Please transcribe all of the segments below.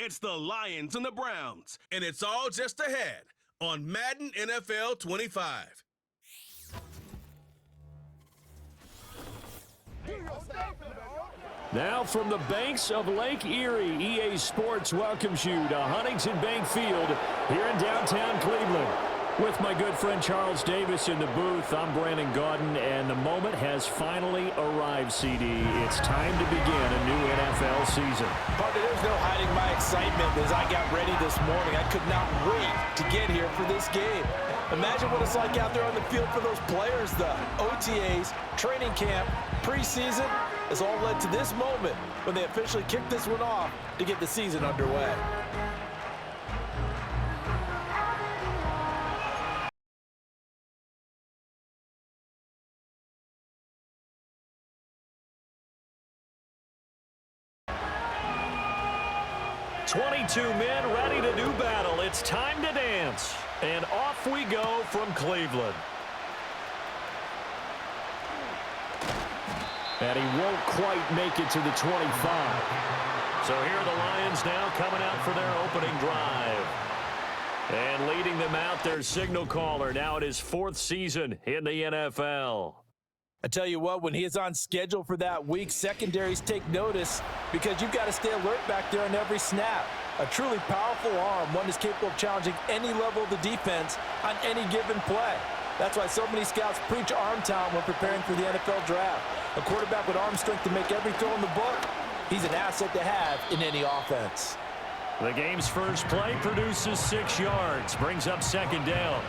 It's the Lions and the Browns, and it's all just ahead on Madden NFL 25. Now from the banks of Lake Erie, EA Sports welcomes you to Huntington Bank Field here in downtown Cleveland. With my good friend Charles Davis in the booth, I'm Brandon Gaudin, and the moment has finally arrived, CD. It's time to begin a new NFL season. Partner, there's no hiding my excitement as I got ready this morning. I could not wait to get here for this game. Imagine what it's like out there on the field for those players, the OTAs, training camp, preseason. It's all led to this moment when they officially kick this one off to get the season underway. "22 men ready to do battle. It's time to dance." And off we go from Cleveland. And he won't quite make it to the 25. So here are the Lions now coming out for their opening drive. And leading them out, their signal caller, now in his 4th season in the NFL. I tell you what, when he is on schedule for that week, secondaries take notice because you've got to stay alert back there on every snap. A truly powerful arm, one that's capable of challenging any level of the defense on any given play. That's why so many scouts preach arm talent when preparing for the NFL draft. A quarterback with arm strength to make every throw in the book, he's an asset to have in any offense. The game's first play produces 6 yards, brings up 2nd down.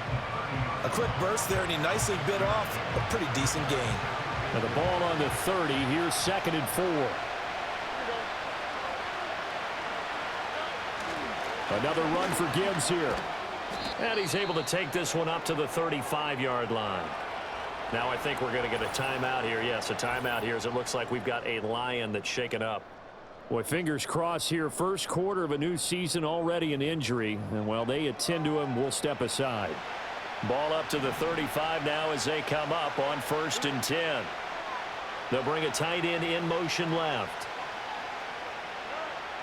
A quick burst there, and he nicely bit off a pretty decent gain. And the ball on the 30, here's 2nd and 4. Another run for Gibbs here. And he's able to take this one up to the 35-yard line. Now I think we're going to get a timeout here. Yes, a timeout here as it looks like we've got a Lion that's shaken up. Boy, fingers crossed here. First quarter of a new season, already an injury. And while they attend to him, we'll step aside. Ball up to the 35 now as they come up on 1st and 10. They'll bring a tight end in motion left.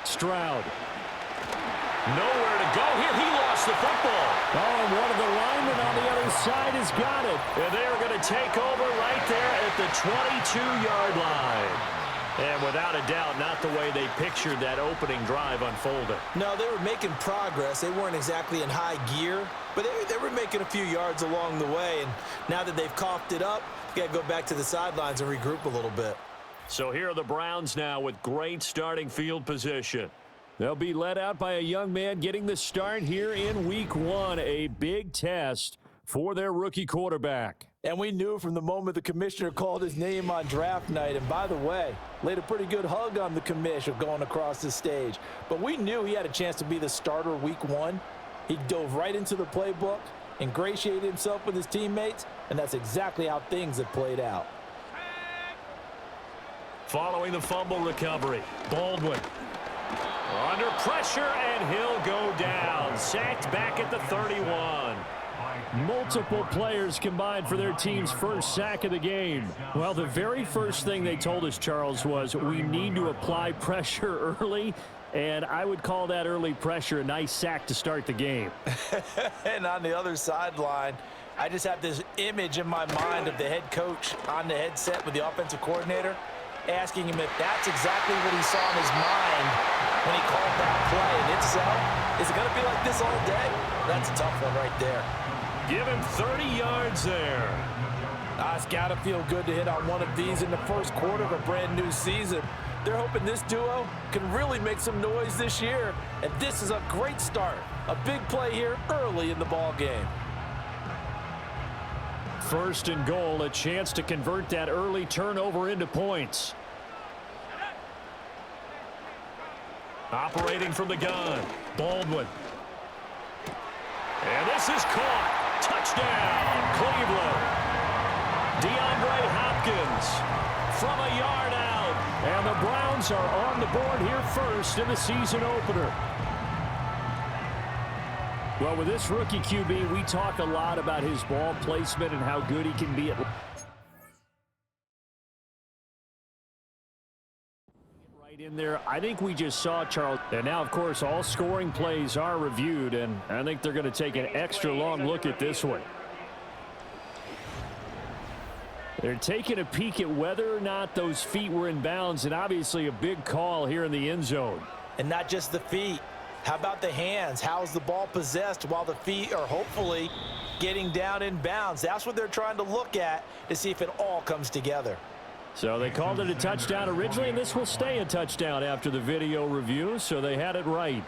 Stroud. Nowhere to go here. He lost the football. Oh, and one of the linemen on the other side has got it. And they are going to take over right there at the 22-yard line. And without a doubt, not the way they pictured that opening drive unfolded. No, they were making progress. They weren't exactly in high gear, but they were making a few yards along the way. And now that they've coughed it up, you got to go back to the sidelines and regroup a little bit. So here are the Browns now with great starting field position. They'll be led out by a young man getting the start here in week 1, a big test for their rookie quarterback. And we knew from the moment the commissioner called his name on draft night, and by the way, laid a pretty good hug on the commissioner going across the stage. But we knew he had a chance to be the starter week 1. He dove right into the playbook, ingratiated himself with his teammates, and that's exactly how things have played out. Following the fumble recovery, Baldwin. Under pressure, and he'll go down. Sacked back at the 31. Multiple players combined for their team's first sack of the game. Well, the very first thing they told us, Charles, was we need to apply pressure early, and I would call that early pressure a nice sack to start the game. And on the other sideline, I just have this image in my mind of the head coach on the headset with the offensive coordinator asking him if that's exactly what he saw in his mind when he called that play. And if so, is it going to be like this all day? That's a tough one right there. Give him 30 yards there. It's got to feel good to hit on one of these in the first quarter of a brand new season. They're hoping this duo can really make some noise this year. And this is a great start. A big play here early in the ball game. 1st and goal, a chance to convert that early turnover into points. Operating from the gun, Baldwin. And this is caught. Touchdown, Cleveland. DeAndre Hopkins from a yard out. And the Browns are on the board here first in the season opener. Well, with this rookie QB, we talk a lot about his ball placement and how good he can be at In there, I think we just saw Charles. And now, of course, all scoring plays are reviewed, and I think they're going to take an extra long look at this one. They're taking a peek at whether or not those feet were in bounds, and obviously a big call here in the end zone. And not just the feet. How about the hands? How's the ball possessed while the feet are hopefully getting down in bounds? That's what they're trying to look at to see if it all comes together. So they called it a touchdown originally, and this will stay a touchdown after the video review, so they had it right.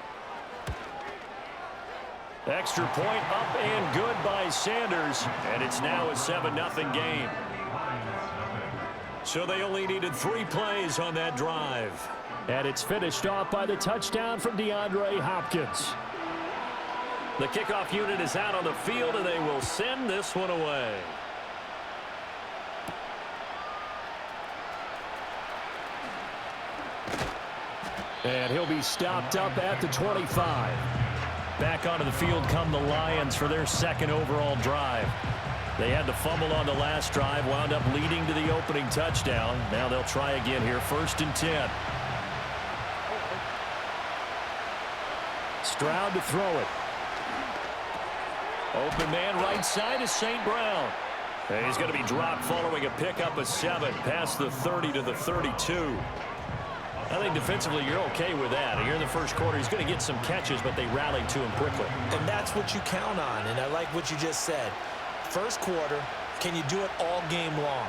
Extra point up and good by Sanders, and it's now a 7-0 game. So they only needed 3 plays on that drive. And it's finished off by the touchdown from DeAndre Hopkins. The kickoff unit is out on the field, and they will send this one away. And he'll be stopped up at the 25. Back onto the field come the Lions for their second overall drive. They had to fumble on the last drive, wound up leading to the opening touchdown. Now they'll try again here, 1st and 10. Stroud to throw it. Open man right side is St. Brown. And he's going to be dropped following a pickup of 7 past the 30 to the 32. I think defensively you're okay with that. Here in the first quarter, he's going to get some catches, but they rallied to him quickly. And that's what you count on, and I like what you just said. First quarter, can you do it all game long?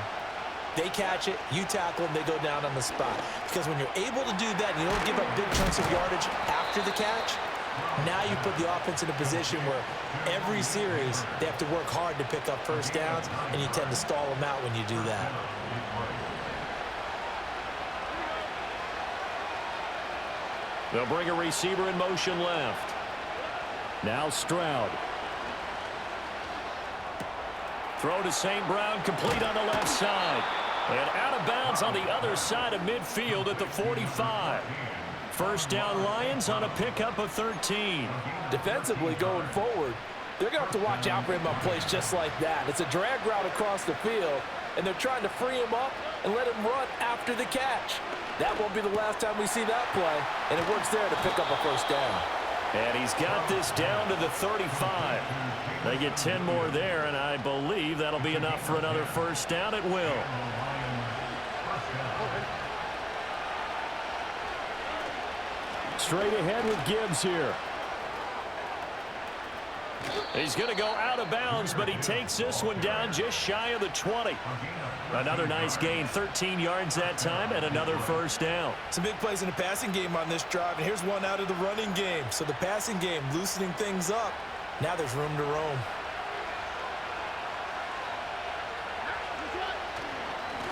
They catch it, you tackle them, they go down on the spot. Because when you're able to do that and you don't give up big chunks of yardage after the catch, now you put the offense in a position where every series they have to work hard to pick up first downs, and you tend to stall them out when you do that. They'll bring a receiver in motion left. Now Stroud. Throw to St. Brown, complete on the left side. And out of bounds on the other side of midfield at the 45. First down Lions on a pickup of 13. Defensively going forward, they're going to have to watch out for him on plays just like that. It's a drag route across the field, and they're trying to free him up and let him run after the catch. That won't be the last time we see that play, and it works there to pick up a first down. And he's got this down to the 35. They get 10 more there, and I believe that'll be enough for another first down. It will. Straight ahead with Gibbs here. He's going to go out of bounds, but he takes this one down just shy of the 20. Another nice gain, 13 yards that time, and another first down. Some big plays in the passing game on this drive, and here's one out of the running game. So the passing game loosening things up. Now there's room to roam.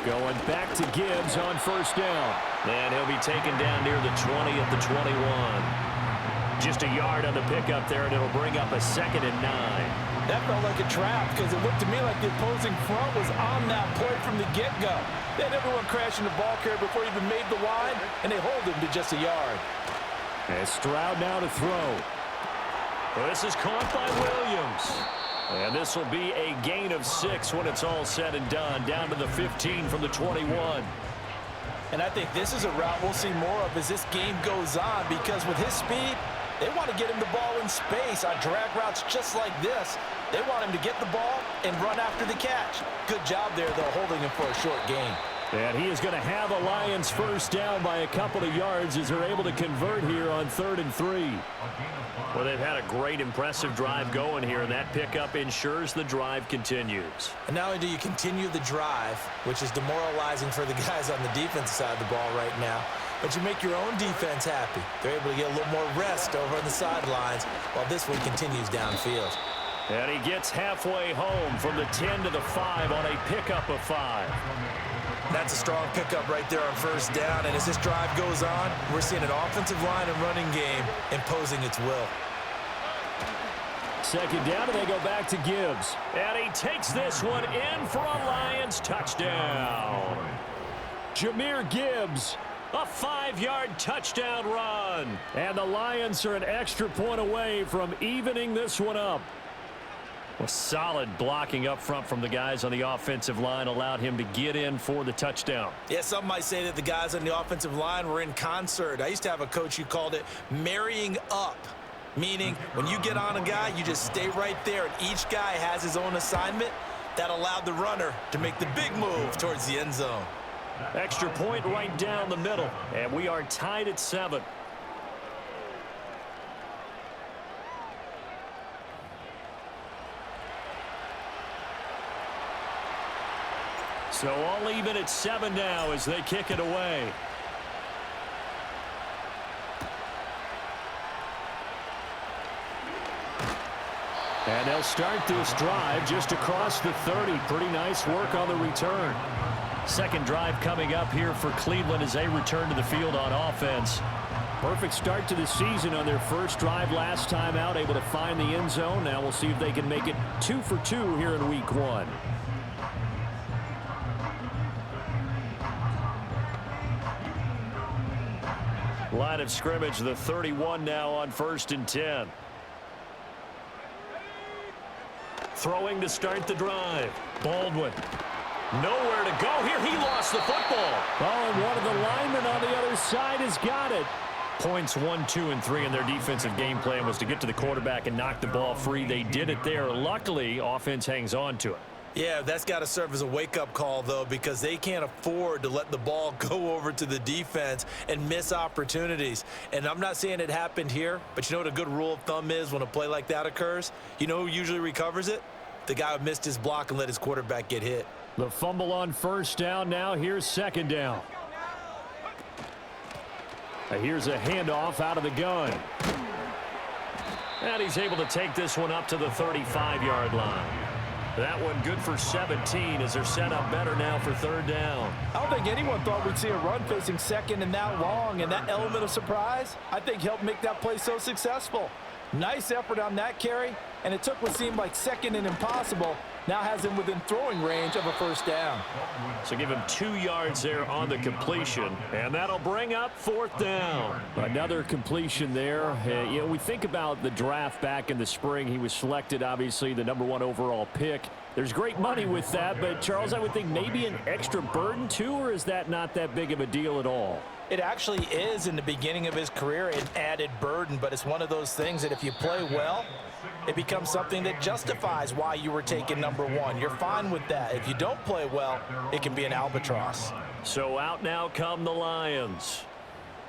Going back to Gibbs on first down. And he'll be taken down near the 20 at the 21. Just a yard on the pickup there, and it'll bring up a 2nd and 9. That felt like a trap because it looked to me like the opposing front was on that play from the get-go. They had everyone crashing the ball carrier before he even made the line, and they hold him to just a yard. And Stroud now to throw. Well, this is caught by Williams. And this will be a gain of 6 when it's all said and done, down to the 15 from the 21. And I think this is a route we'll see more of as this game goes on, because with his speed, they want to get him the ball in space on drag routes just like this. They want him to get the ball and run after the catch. Good job there, though, holding him for a short gain. And he is going to have a Lions first down by a couple of yards as they're able to convert here on 3rd and 3. Well, they've had a great, impressive drive going here, and that pickup ensures the drive continues. And not only do you continue the drive, which is demoralizing for the guys on the defense side of the ball right now, but you make your own defense happy. They're able to get a little more rest over on the sidelines while this one continues downfield. And he gets halfway home from the 10 to the 5 on a pickup of 5. That's a strong pickup right there on first down, and as this drive goes on, we're seeing an offensive line and running game imposing its will. 2nd down, and they go back to Gibbs. And he takes this one in for a Lions touchdown. Jahmyr Gibbs, a 5-yard touchdown run. And the Lions are an extra point away from evening this one up. Well, solid blocking up front from the guys on the offensive line allowed him to get in for the touchdown. Yeah, some might say that the guys on the offensive line were in concert. I used to have a coach who called it marrying up, meaning when you get on a guy, you just stay right there, and each guy has his own assignment. That allowed the runner to make the big move towards the end zone. Extra point right down the middle, and we are tied at 7. So all even at 7 now as they kick it away. And they'll start this drive just across the 30. Pretty nice work on the return. Second drive coming up here for Cleveland as they return to the field on offense. Perfect start to the season on their first drive last time out, able to find the end zone. Now we'll see if they can make it 2 for 2 here in week 1. Line of scrimmage, the 31 now on 1st and 10. Throwing to start the drive. Baldwin. Nowhere to go here. He lost the football. Oh, and one of the linemen on the other side has got it. Points 1, 2, and 3 in their defensive game plan was to get to the quarterback and knock the ball free. They did it there. Luckily, offense hangs on to it. Yeah, that's got to serve as a wake-up call, though, because they can't afford to let the ball go over to the defense and miss opportunities. And I'm not saying it happened here, but you know what a good rule of thumb is when a play like that occurs? You know who usually recovers it? The guy who missed his block and let his quarterback get hit. The fumble on 1st down. Now here's 2nd down. Here's a handoff out of the gun. And he's able to take this one up to the 35-yard line. That one good for 17 as they're set up better now for 3rd down. I don't think anyone thought we'd see a run facing second and that long, and that element of surprise, I think, helped make that play so successful. Nice effort on that carry, and it took what seemed like second and impossible. Now has him within throwing range of a 1st down. So give him 2 yards there on the completion, and that'll bring up 4th down. Another completion there. You know, we think about the draft back in the spring. He was selected, obviously, the #1 overall pick. There's great money with that, but, Charles, I would think maybe an extra burden, too, or is that not that big of a deal at all? It actually is in the beginning of his career an added burden, but it's one of those things that if you play well, it becomes something that justifies why you were taken #1. You're fine with that. If you don't play well, it can be an albatross. So out now come the Lions.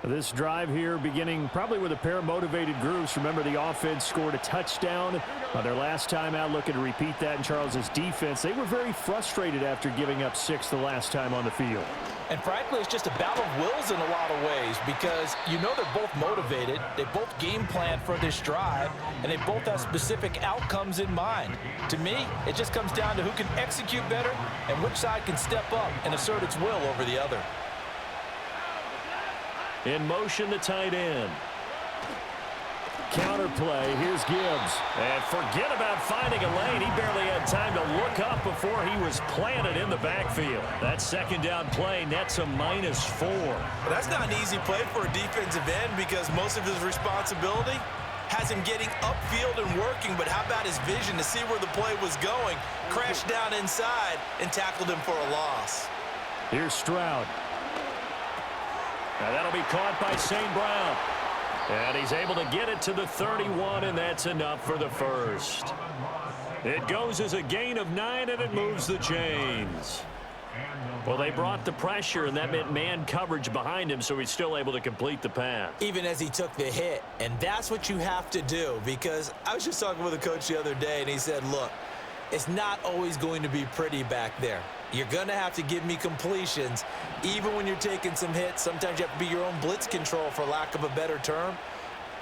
This drive here beginning probably with a pair of motivated groups. Remember, the offense scored a touchdown on their last time out, looking to repeat that in Charles's defense. They were very frustrated after giving up 6 the last time on the field. And frankly, it's just a battle of wills in a lot of ways because you know they're both motivated, they both game plan for this drive, and they both have specific outcomes in mind. To me, it just comes down to who can execute better and which side can step up and assert its will over the other. In motion, the tight end. Counter play. Here's Gibbs. And forget about finding a lane. He barely had time to look up before he was planted in the backfield. That 2nd down play nets a -4. But that's not an easy play for a defensive end because most of his responsibility has him getting upfield and working. But how about his vision to see where the play was going, crashed down inside, and tackled him for a loss. Here's Stroud. Now that'll be caught by St. Brown. And he's able to get it to the 31, and that's enough for the 1st. It goes as a gain of 9, and it moves the chains. Well, they brought the pressure, and that meant man coverage behind him, so he's still able to complete the pass. Even as he took the hit, and that's what you have to do, because I was just talking with a coach the other day, and he said, look, it's not always going to be pretty back there. You're going to have to give me completions. Even when you're taking some hits, sometimes you have to be your own blitz control, for lack of a better term.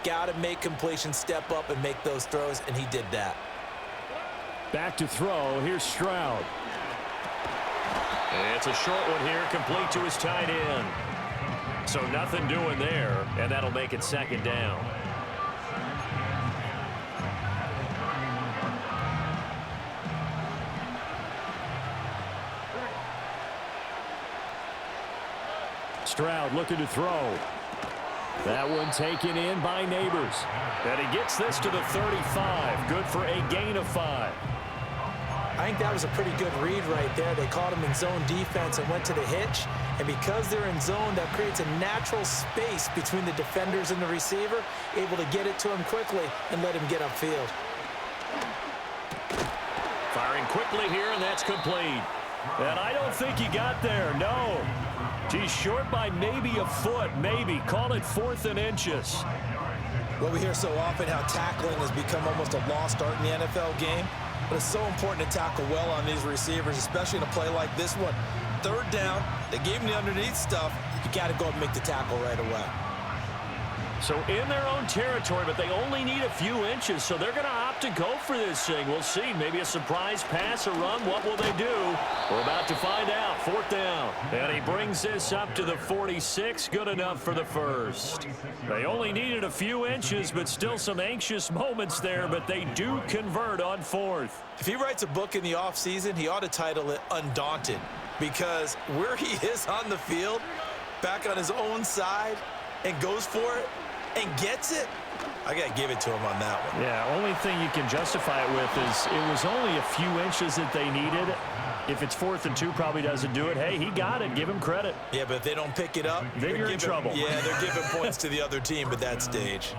Got to make completions, step up, and make those throws, and he did that. Back to throw. Here's Stroud. It's a short one here, complete to his tight end. So nothing doing there, and that'll make it 2nd down. Stroud looking to throw. That one taken in by Neighbors. And he gets this to the 35. Good for a gain of 5. I think that was a pretty good read right there. They caught him in zone defense and went to the hitch. And because they're in zone, that creates a natural space between the defenders and the receiver, able to get it to him quickly and let him get upfield. Firing quickly here, and that's complete. And I don't think he got there, no. He's short by maybe a foot, maybe. Call it 4th and inches. Well, we hear so often how tackling has become almost a lost art in the NFL game. But it's so important to tackle well on these receivers, especially in a play like this one. 3rd down, they gave him the underneath stuff. You got to go and make the tackle right away. So in their own territory, but they only need a few inches, so they're going to opt to go for this thing. We'll see. Maybe a surprise pass or run. What will they do? We're about to find out. 4th down. And he brings this up to the 46. Good enough for the first. They only needed a few inches, but still some anxious moments there, but they do convert on 4th. If he writes a book in the offseason, he ought to title it Undaunted, because where he is on the field, back on his own side, and goes for it, and gets it, I got to give it to him on that one. Yeah, only thing you can justify it with is it was only a few inches that they needed. If it's 4th and 2, probably doesn't do it. Hey, he got it. Give him credit. Yeah, but if they don't pick it up, then you're in trouble. Yeah, they're giving points to the other team at that stage.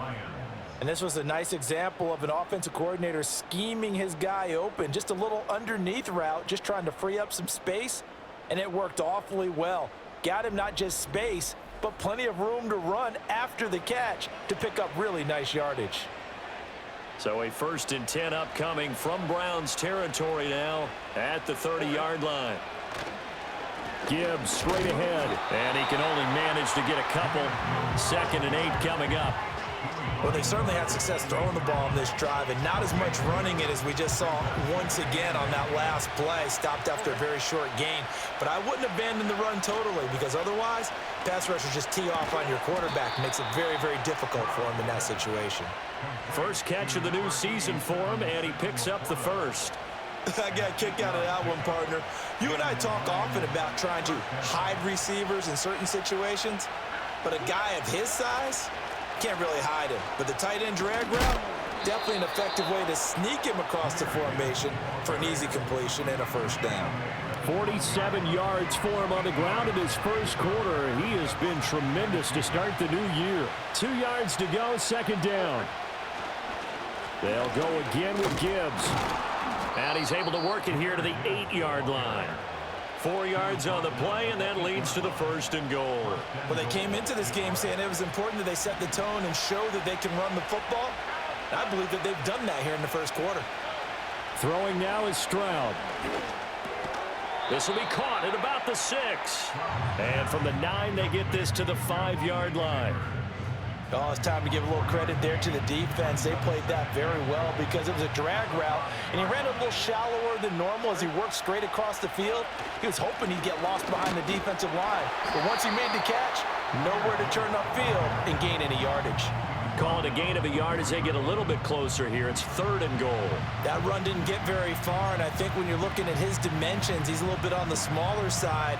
And this was a nice example of an offensive coordinator scheming his guy open. Just a little underneath route, just trying to free up some space, and it worked awfully well. Got him not just space, but plenty of room to run after the catch to pick up really nice yardage. So a 1st and 10 upcoming from Browns territory now at the 30-yard line. Gibbs straight ahead, and he can only manage to get a couple. 2nd and 8 coming up. Well, they certainly had success throwing the ball on this drive, and not as much running it as we just saw once again on that last play. Stopped after a very short gain. But I wouldn't abandon the run totally, because otherwise, pass rushers just tee off on your quarterback. Makes it very, very difficult for him in that situation. First catch of the new season for him, and he picks up the first. I got a kick out of that one, partner. You and I talk often about trying to hide receivers in certain situations, but a guy of his size can't really hide him. But the tight end drag route, definitely an effective way to sneak him across the formation for an easy completion and a 1st down. 47 yards for him on the ground in his first quarter. He has been tremendous to start the new year. 2 yards to go, 2nd down. They'll go again with Gibbs. And he's able to work it here to the 8-yard line. 4 yards on the play, and that leads to the 1st and goal. Well, they came into this game saying it was important that they set the tone and show that they can run the football. And I believe that they've done that here in the first quarter. Throwing now is Stroud. This will be caught at about the 6. And from the 9, they get this to the 5-yard line. Oh, it's time to give a little credit there to the defense. They played that very well because it was a drag route, and he ran a little shallower than normal as he worked straight across the field. He was hoping he'd get lost behind the defensive line. But once he made the catch, nowhere to turn upfield and gain any yardage. Call it a gain of a yard as they get a little bit closer here. It's 3rd and goal. That run didn't get very far, and I think when you're looking at his dimensions, he's a little bit on the smaller side.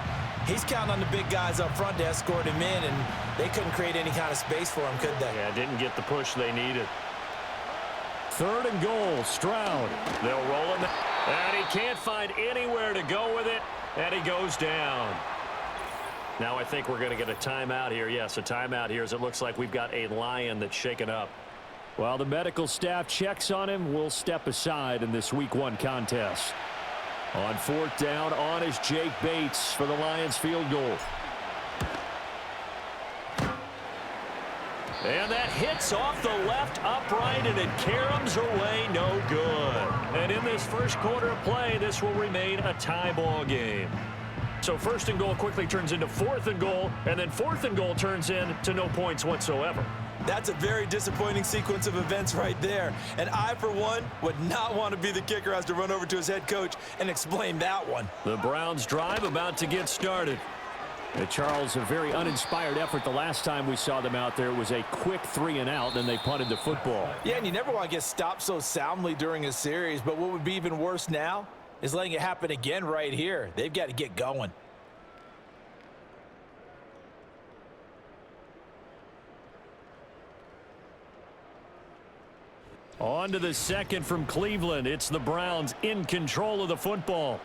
He's counting on the big guys up front to escort him in, and they couldn't create any kind of space for him, could they? Yeah, didn't get the push they needed. 3rd and goal, Stroud. They'll roll him, and he can't find anywhere to go with it, and he goes down. Now I think we're going to get a timeout here. Yes, a timeout here as it looks like we've got a Lion that's shaken up. While the medical staff checks on him, we'll step aside in this Week 1 contest. On 4th down, on is Jake Bates for the Lions field goal. And that hits off the left upright, and it caroms away no good. And in this first quarter of play, this will remain a tie ball game. So 1st and goal quickly turns into 4th and goal, and then 4th and goal turns into no points whatsoever. That's a very disappointing sequence of events right there. And I, for one, would not want to be the kicker who has to run over to his head coach and explain that one. The Browns drive about to get started. Charles, a very uninspired effort the last time we saw them out there. It was a quick 3 and out, then they punted the football. Yeah, and you never want to get stopped so soundly during a series, but what would be even worse now is letting it happen again right here. They've got to get going. On to the second from Cleveland. It's the Browns in control of the football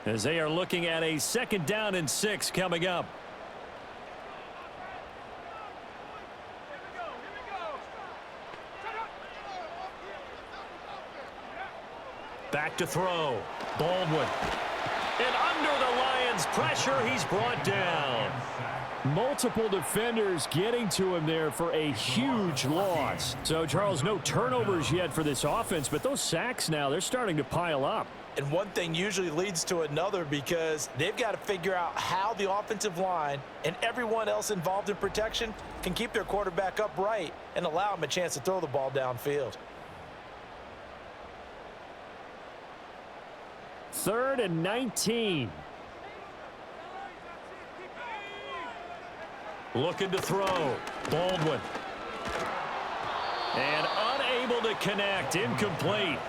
as they are looking at a 2nd down and 6 coming up. Back to throw. Baldwin. And under the Lions' pressure, he's brought down. Multiple defenders getting to him there for a huge loss. So, Charles, no turnovers yet for this offense, but those sacks now, they're starting to pile up. And one thing usually leads to another because they've got to figure out how the offensive line and everyone else involved in protection can keep their quarterback upright and allow him a chance to throw the ball downfield. 3rd and 19. Looking to throw. Baldwin. And unable to connect. Incomplete.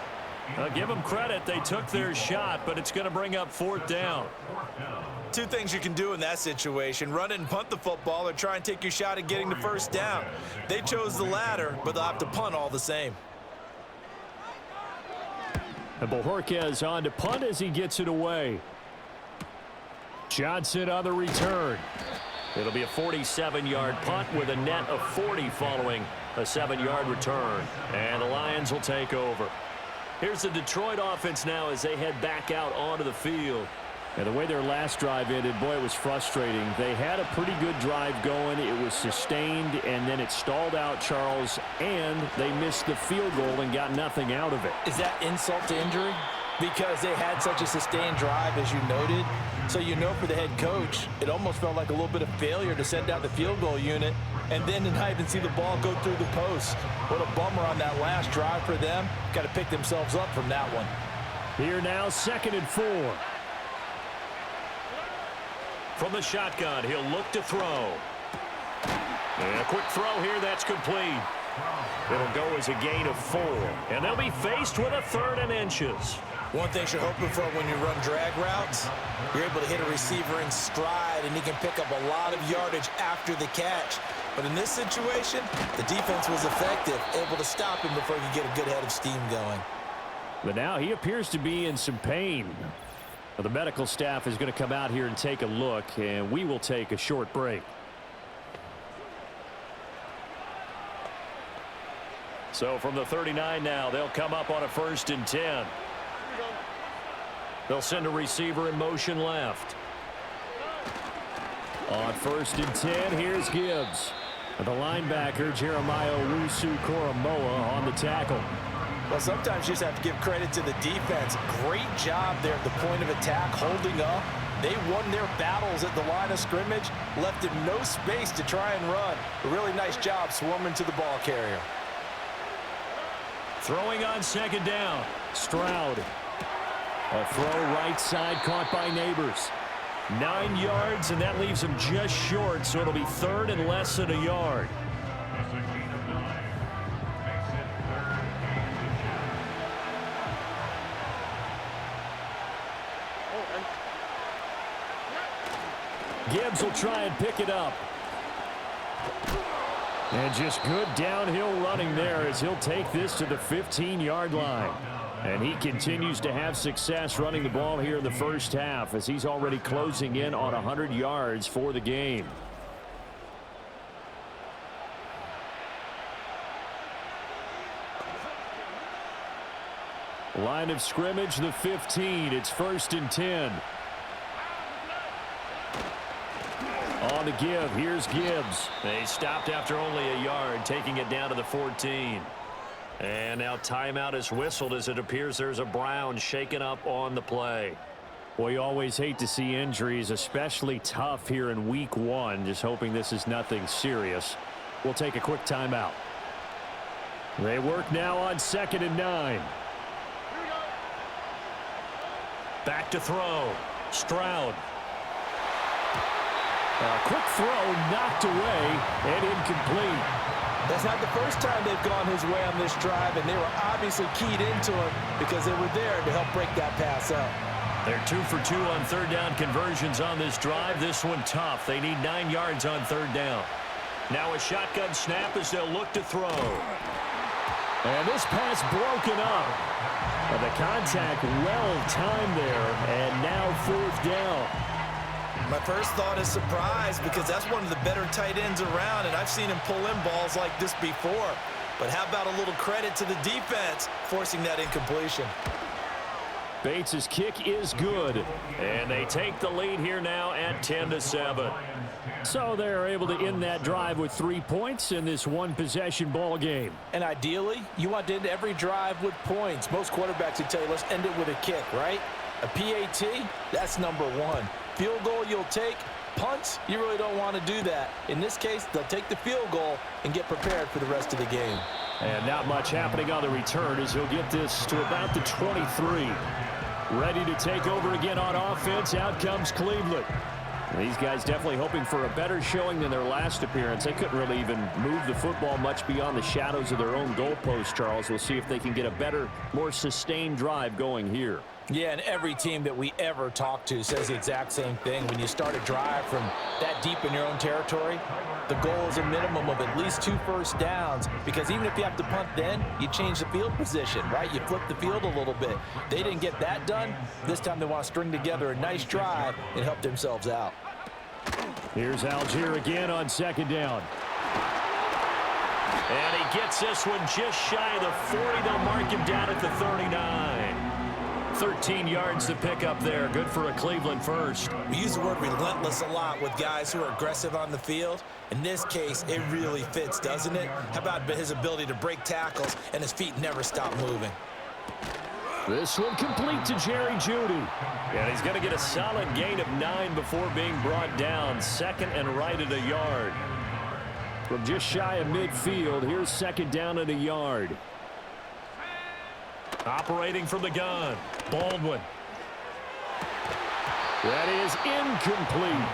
I'll give them credit. They took their shot, but it's going to bring up 4th down. Two things you can do in that situation: run it and punt the football, or try and take your shot at getting the 1st down. They chose the latter, but they'll have to punt all the same. And Bojorquez on to punt as he gets it away. Johnson on the return. It'll be a 47-yard punt with a net of 40 following a 7-yard return. And the Lions will take over. Here's the Detroit offense now as they head back out onto the field. And the way their last drive ended, boy, it was frustrating. They had a pretty good drive going. It was sustained, and then it stalled out, Charles, and they missed the field goal and got nothing out of it. Is that insult to injury? Because they had such a sustained drive, as you noted. So you know, for the head coach, it almost felt like a little bit of failure to send out the field goal unit and then to not even see the ball go through the post. What a bummer on that last drive for them. Got to pick themselves up from that one. Here now, 2nd and 4. From the shotgun, he'll look to throw. And a quick throw here, that's complete. It'll go as a gain of 4. And they'll be faced with a 3rd and inches. One thing you're hoping for when you run drag routes, you're able to hit a receiver in stride, and he can pick up a lot of yardage after the catch. But in this situation, the defense was effective, able to stop him before he could get a good head of steam going. But now he appears to be in some pain. Well, the medical staff is going to come out here and take a look, and we will take a short break. So from the 39 now, they'll come up on a 1st and 10. They'll send a receiver in motion left. On 1st and 10, here's Gibbs. The linebacker, Jeremiah Owusu-Koramoah, on the tackle. Well, sometimes you just have to give credit to the defense. Great job there at the point of attack, holding up. They won their battles at the line of scrimmage, left him no space to try and run. A really nice job swarming to the ball carrier. Throwing on 2nd down. Stroud. A throw right side caught by Neighbors. 9 yards, and that leaves him just short, so it'll be 3rd and less than a yard. Gibbs will try and pick it up. And just good downhill running there as he'll take this to the 15-yard line. And he continues to have success running the ball here in the first half as he's already closing in on 100 yards for the game. Line of scrimmage, the 15. It's 1st and 10. On the give, here's Gibbs. They stopped after only a yard, taking it down to the 14. And now timeout is whistled as it appears there's a Brown shaken up on the play. Well, you always hate to see injuries, especially tough here in week 1. Just hoping this is nothing serious. We'll take a quick timeout. They work now on 2nd and 9. Back to throw. Stroud. A quick throw knocked away and incomplete. That's not the first time they've gone his way on this drive, and they were obviously keyed into it because they were there to help break that pass up. They're 2 for 2 on 3rd down conversions on this drive. This one tough. They need 9 yards on 3rd down. Now a shotgun snap as they'll look to throw. And this pass broken up. But the contact well-timed there, and now 4th down. My first thought is surprise because that's one of the better tight ends around, and I've seen him pull in balls like this before. But how about a little credit to the defense forcing that incompletion? Bates' kick is good, and they take the lead here now at 10-7. So they're able to end that drive with 3 points in this one-possession ball game. And ideally, you want to end every drive with points. Most quarterbacks would tell you, let's end it with a kick, right? A PAT, that's number 1. Field goal you'll take. Punts, you really don't want to do that. In this case, they'll take the field goal and get prepared for the rest of the game. And not much happening on the return as he'll get this to about the 23. Ready to take over again on offense. Out comes Cleveland. These guys definitely hoping for a better showing than their last appearance. They couldn't really even move the football much beyond the shadows of their own goalpost, Charles. We'll see if they can get a better, more sustained drive going here. Yeah, and every team that we ever talk to says the exact same thing. When you start a drive from that deep in your own territory, the goal is a minimum of at least 2 first downs, because even if you have to punt then, you change the field position, right? You flip the field a little bit. They didn't get that done. This time they want to string together a nice drive and help themselves out. Here's Algier again on 2nd down. And he gets this one just shy of the 40. They'll mark him down at the 39. 13 yards to pick up there. Good for a Cleveland first. We use the word relentless a lot with guys who are aggressive on the field. In this case, it really fits, doesn't it? How about his ability to break tackles and his feet never stop moving? This one complete to Jerry Jeudy. And he's going to get a solid gain of 9 before being brought down. 2nd and right at a yard. From just shy of midfield, here's 2nd down at a yard. Operating from the gun, Baldwin. That is incomplete.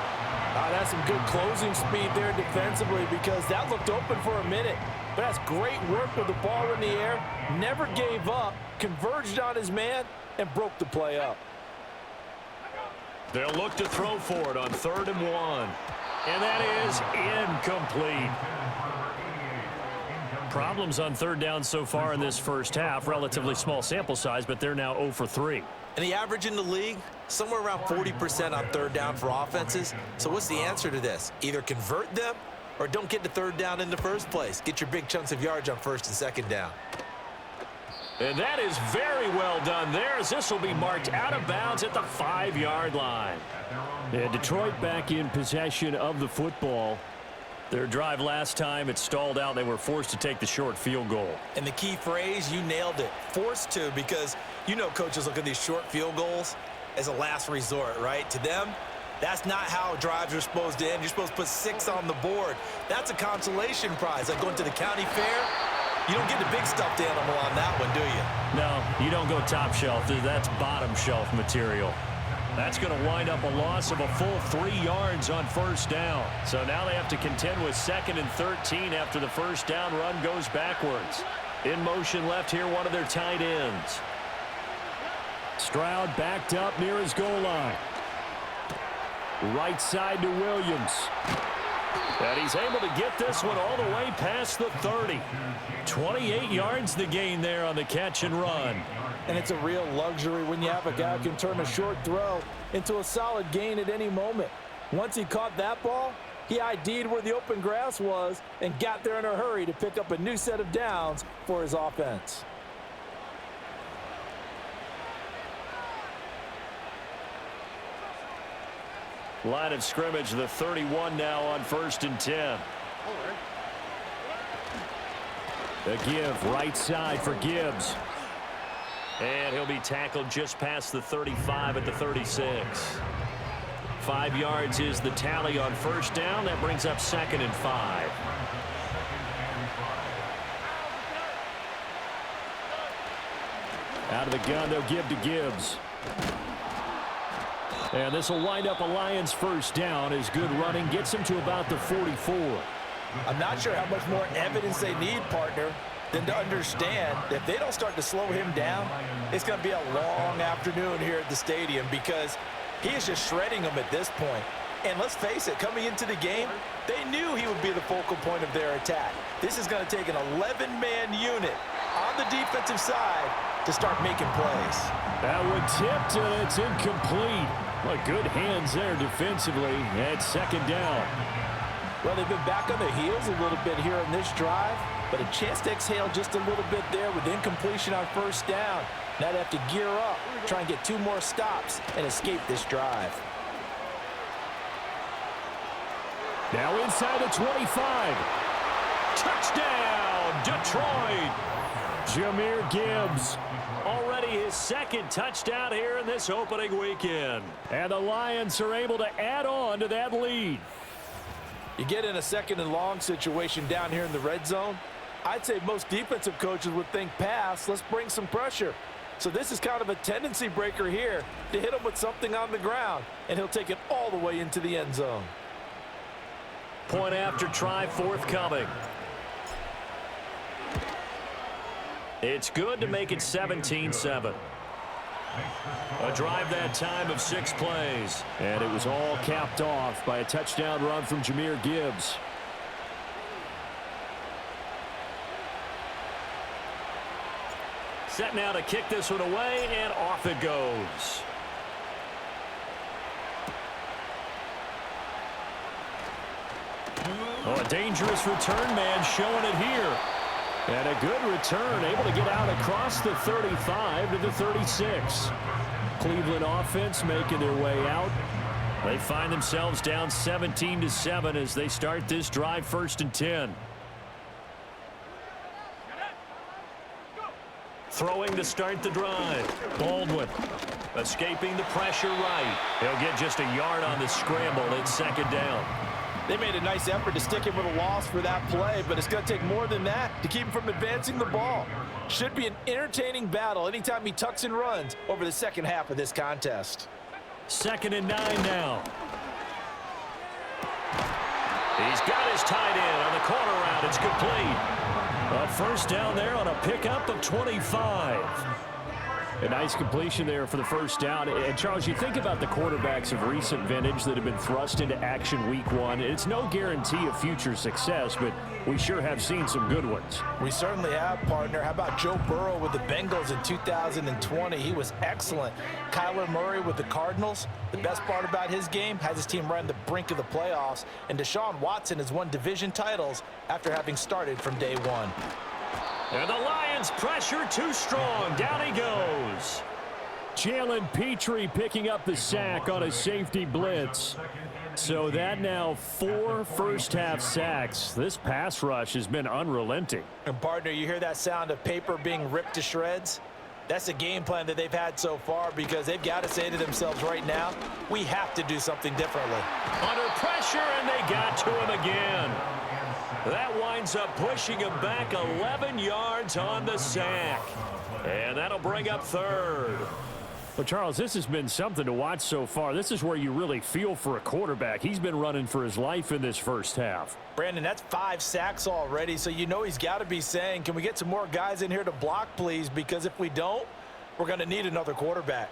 That's some good closing speed there defensively, because that looked open for a minute. But that's great work with the ball in the air. Never gave up, converged on his man, and broke the play up. They'll look to throw for it on 3rd and 1. And that is incomplete. Problems on 3rd down so far in this first half. Relatively small sample size, but they're now 0 for 3. And the average in the league, somewhere around 40% on 3rd down for offenses. So what's the answer to this? Either convert them or don't get to 3rd down in the first place. Get your big chunks of yards on 1st and 2nd down. And that is very well done there, as this will be marked out of bounds at the 5-yard line. And Detroit back in possession of the football. Their drive last time, it stalled out. They were forced to take the short field goal. And the key phrase, you nailed it. Forced to, because you know coaches look at these short field goals as a last resort, right? To them, that's not how drives are supposed to end. You're supposed to put 6 on the board. That's a consolation prize. Like going to the county fair, you don't get the big stuffed animal on that one, do you? No, you don't go top shelf. That's bottom shelf material. That's going to wind up a loss of a full 3 yards on 1st down. So now they have to contend with 2nd and 13 after the 1st down run goes backwards. In motion left here, one of their tight ends. Stroud backed up near his goal line. Right side to Williams. And he's able to get this one all the way past the 30. 28 yards the gain there on the catch and run. And it's a real luxury when you have a guy who can turn a short throw into a solid gain at any moment. Once he caught that ball, he ID'd where the open grass was and got there in a hurry to pick up a new set of downs for his offense. Line of scrimmage, the 31 now on 1st and 10. The give right side for Gibbs. And he'll be tackled just past the 35 at the 36. 5 yards is the tally on 1st down. That brings up 2nd and 5. Out of the gun, they'll give to Gibbs. And this will wind up a Lions 1st down as good running gets him to about the 44. I'm not sure how much more evidence they need, partner, than to understand that if they don't start to slow him down, it's going to be a long afternoon here at the stadium, because he is just shredding them at this point. And let's face it, coming into the game, they knew he would be the focal point of their attack. This is going to take an 11-man unit on the defensive side to start making plays. That one tipped, and it's incomplete. Well, good hands there defensively at second down. Well, they've been back on their heels a little bit here on this drive, but a chance to exhale just a little bit there with incompletion on first down. Now they have to gear up, try and get 2 more stops, and escape this drive. Now inside the 25. Touchdown, Detroit! Jahmyr Gibbs. Already his second touchdown here in this opening weekend. And the Lions are able to add on to that lead. You get in a second and long situation down here in the red zone, I'd say most defensive coaches would think pass, let's bring some pressure. So this is kind of a tendency breaker here to hit him with something on the ground, and he'll take it all the way into the end zone. Point after try forthcoming. It's good to make it 17-7. A drive that time of 6 plays. And it was all capped off by a touchdown run from Jahmyr Gibbs. Set now to kick this one away, and off it goes. Oh, a dangerous return man showing it here. And a good return, able to get out across the 35 to the 36. Cleveland offense making their way out. They find themselves down 17-7 as they start this drive 1st and 10. Throwing to start the drive. Baldwin escaping the pressure right. He'll get just a yard on the scramble. It's 2nd down. They made a nice effort to stick him with a loss for that play, but it's going to take more than that to keep him from advancing the ball. Should be an entertaining battle anytime he tucks and runs over the second half of this contest. 2nd and 9 now. He's got his tight end on the corner route. It's complete. A 1st down there on a pickup of 25. A nice completion there for the 1st down. And, Charles, you think about the quarterbacks of recent vintage that have been thrust into action week 1. It's no guarantee of future success, but we sure have seen some good ones. We certainly have, partner. How about Joe Burrow with the Bengals in 2020? He was excellent. Kyler Murray with the Cardinals. The best part about his game has his team right on the brink of the playoffs. And Deshaun Watson has won division titles after having started from day 1. And the Lions pressure too strong. Down he goes. Jalen Petrie picking up the sack on a safety blitz. So that now 4 first-half sacks. This pass rush has been unrelenting. And, partner, you hear that sound of paper being ripped to shreds? That's a game plan that they've had so far because they've got to say to themselves right now, we have to do something differently. Under pressure, and they got to him again. That winds up pushing him back 11 yards on the sack. And that'll bring up 3rd. Well, Charles, this has been something to watch so far. This is where you really feel for a quarterback. He's been running for his life in this 1st half. Brandon, that's 5 sacks already, so you know he's got to be saying, can we get some more guys in here to block, please? Because if we don't, we're going to need another quarterback.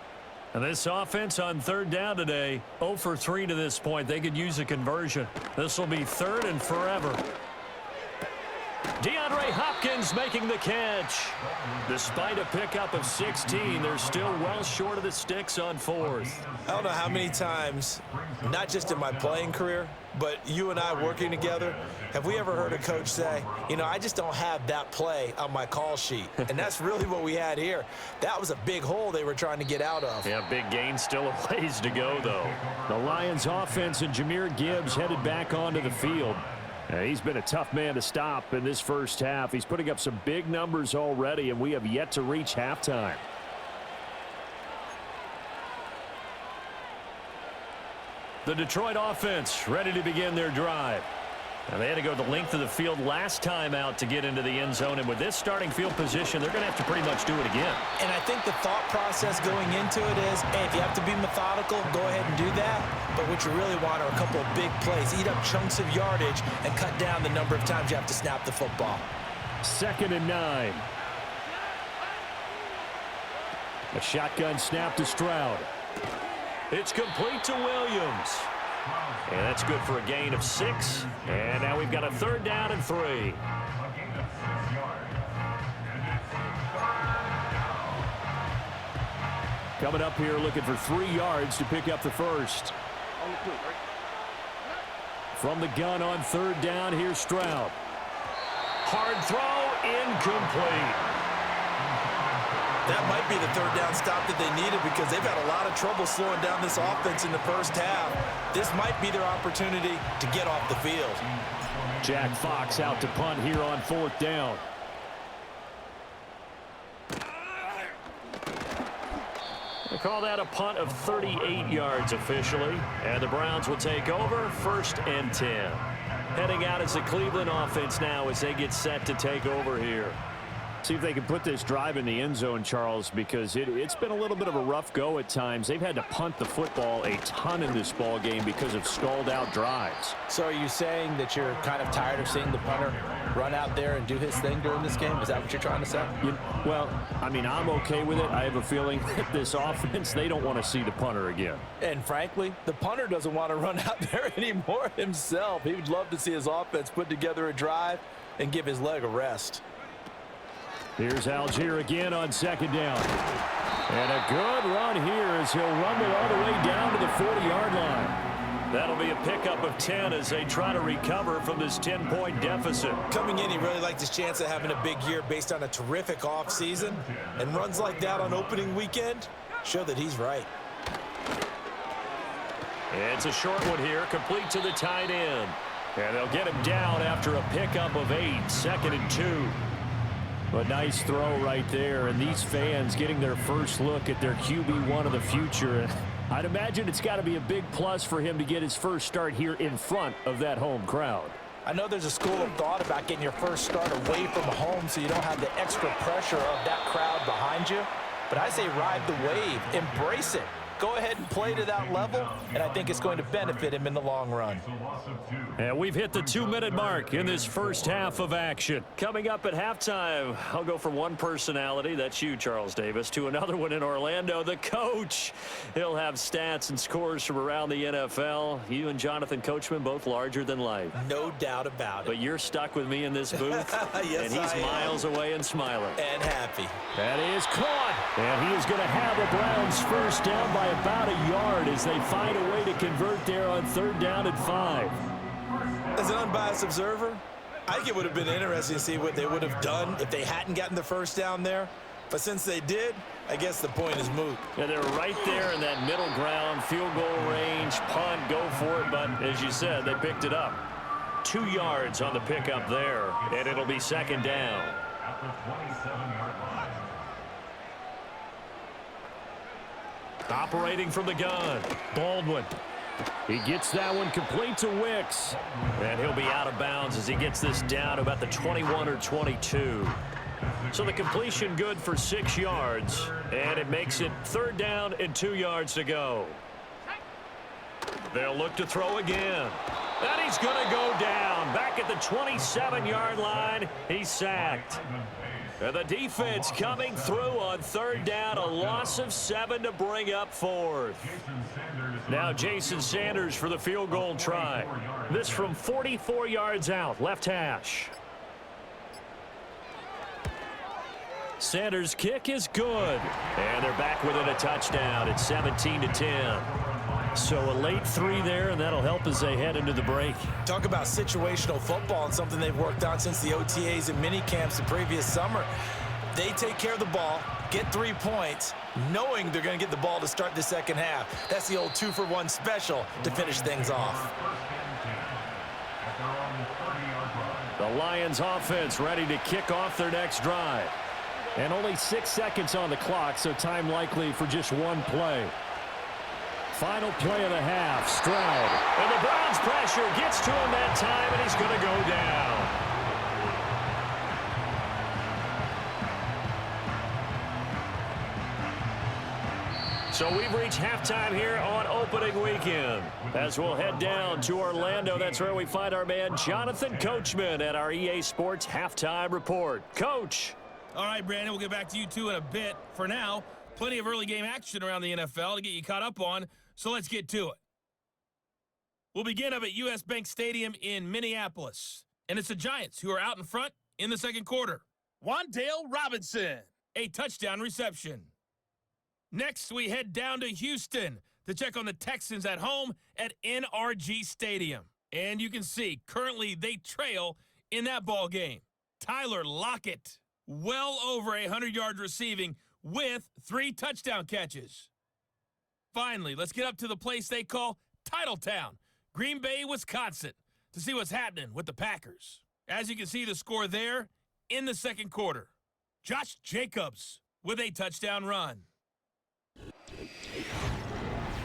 And this offense on 3rd down today, 0 for 3 to this point. They could use a conversion. This will be 3rd and forever. DeAndre Hopkins making the catch. Despite a pickup of 16, they're still well short of the sticks on 4th. I don't know how many times, not just in my playing career, but you and I working together, have we ever heard a coach say, you know, I just don't have that play on my call sheet. And that's really what we had here. That was a big hole they were trying to get out of. Yeah, big gain, still a ways to go, though. The Lions offense and Jahmyr Gibbs headed back onto the field. He's been a tough man to stop in this 1st half. He's putting up some big numbers already, and we have yet to reach halftime. The Detroit offense ready to begin their drive. And they had to go the length of the field last time out to get into the end zone. And with this starting field position, they're going to have to pretty much do it again. And I think the thought process going into it is, hey, if you have to be methodical, go ahead and do that. But what you really want are a couple of big plays. Eat up chunks of yardage and cut down the number of times you have to snap the football. 2nd and 9. A shotgun snap to Stroud. It's complete to Williams. And that's good for a gain of 6. And now we've got a 3rd down and 3. Coming up here looking for 3 yards to pick up the first. From the gun on 3rd down, here's Stroud. Hard throw, incomplete. That might be the 3rd down stop that they needed because they've had a lot of trouble slowing down this offense in the first half. This might be their opportunity to get off the field. Jack Fox out to punt here on 4th down. They call that a punt of 38 yards officially, and the Browns will take over 1st and 10. Heading out as the Cleveland offense now as they get set to take over here. See if they can put this drive in the end zone, Charles, because it's been a little bit of a rough go at times. They've had to punt the football a ton in this ball game because of stalled out drives. So are you saying that you're kind of tired of seeing the punter run out there and do his thing during this game? Is that what you're trying to say? Well, I mean, I'm okay with it. I have a feeling that this offense, they don't want to see the punter again. And frankly, the punter doesn't want to run out there anymore himself. He would love to see his offense put together a drive and give his leg a rest. Here's Algier again on 2nd down. And a good run here as he'll rumble all the way down to the 40-yard line. That'll be a pickup of 10 as they try to recover from this 10-point deficit. Coming in, he really liked his chance of having a big year based on a terrific offseason. And runs like that on opening weekend show that he's right. It's a short one here, complete to the tight end. And they'll get him down after a pickup of 8, 2nd and 2. A nice throw right there, and these fans getting their first look at their QB1 of the future. I'd imagine it's got to be a big plus for him to get his first start here in front of that home crowd. I know there's a school of thought about getting your first start away from home so you don't have the extra pressure of that crowd behind you. But I say ride the wave, embrace it. Go ahead and play to that level, and I think it's going to benefit him in the long run. And we've hit the 2-minute mark in this first half of action. Coming up at halftime, I'll go from one personality, that's you, Charles Davis, to another one in Orlando, the coach. He'll have stats and scores from around the NFL. You and Jonathan Coachman both larger than life. No doubt about it. But you're stuck with me in this booth, yes, and he's miles away and smiling. And happy. That is caught, and he is going to have the Browns first down by about a yard as they find a way to convert there on 3rd down and 5. As an unbiased observer, I think it would have been interesting to see what they would have done if they hadn't gotten the first down there. But since they did, I guess the point is moot. Yeah, they're right there in that middle ground, field goal range, punt, go for it. But as you said, they picked it up. 2 yards on the pickup there, and it'll be 2nd down. At the 27-yard line. Operating from the gun, Baldwin. He gets that one complete to Wicks. And he'll be out of bounds as he gets this down about the 21 or 22. So the completion good for 6 yards, and it makes it 3rd down and 2 yards to go. They'll look to throw again. And he's going to go down. Back at the 27-yard line, he's sacked. And the defense coming through on 3rd down, a loss of 7 to bring up 4th. Now Jason Sanders for the field goal try. This from 44 yards out, left hash. Sanders' kick is good. And they're back within a touchdown. It's 17-10. So a late 3 there, and that'll help as they head into the break. Talk about situational football and something they've worked on since the OTAs and mini camps the previous summer. They take care of the ball, get 3 points, knowing they're going to get the ball to start the second half. That's the old 2-for-1 special to finish things off. The Lions offense ready to kick off their next drive. And only 6 seconds on the clock, so time likely for just one play. Final play of the half, Stroud. And the Browns pressure gets to him that time, and he's going to go down. So we've reached halftime here on opening weekend. As we'll head down to Orlando, that's where we find our man Jonathan Coachman at our EA Sports Halftime Report. Coach. All right, Brandon, we'll get back to you two in a bit. For now, plenty of early game action around the NFL to get you caught up on, so let's get to it. We'll begin up at US Bank Stadium in Minneapolis, and it's the Giants who are out in front in the second quarter. Wan'Dale Robinson, a touchdown reception. Next, we head down to Houston to check on the Texans at home at NRG Stadium. And you can see, currently they trail in that ball game. Tyler Lockett, well over 100 yards receiving with 3 touchdown catches. Finally, let's get up to the place they call Titletown, Green Bay, Wisconsin, to see what's happening with the Packers. As you can see the score there in the second quarter. Josh Jacobs with a touchdown run.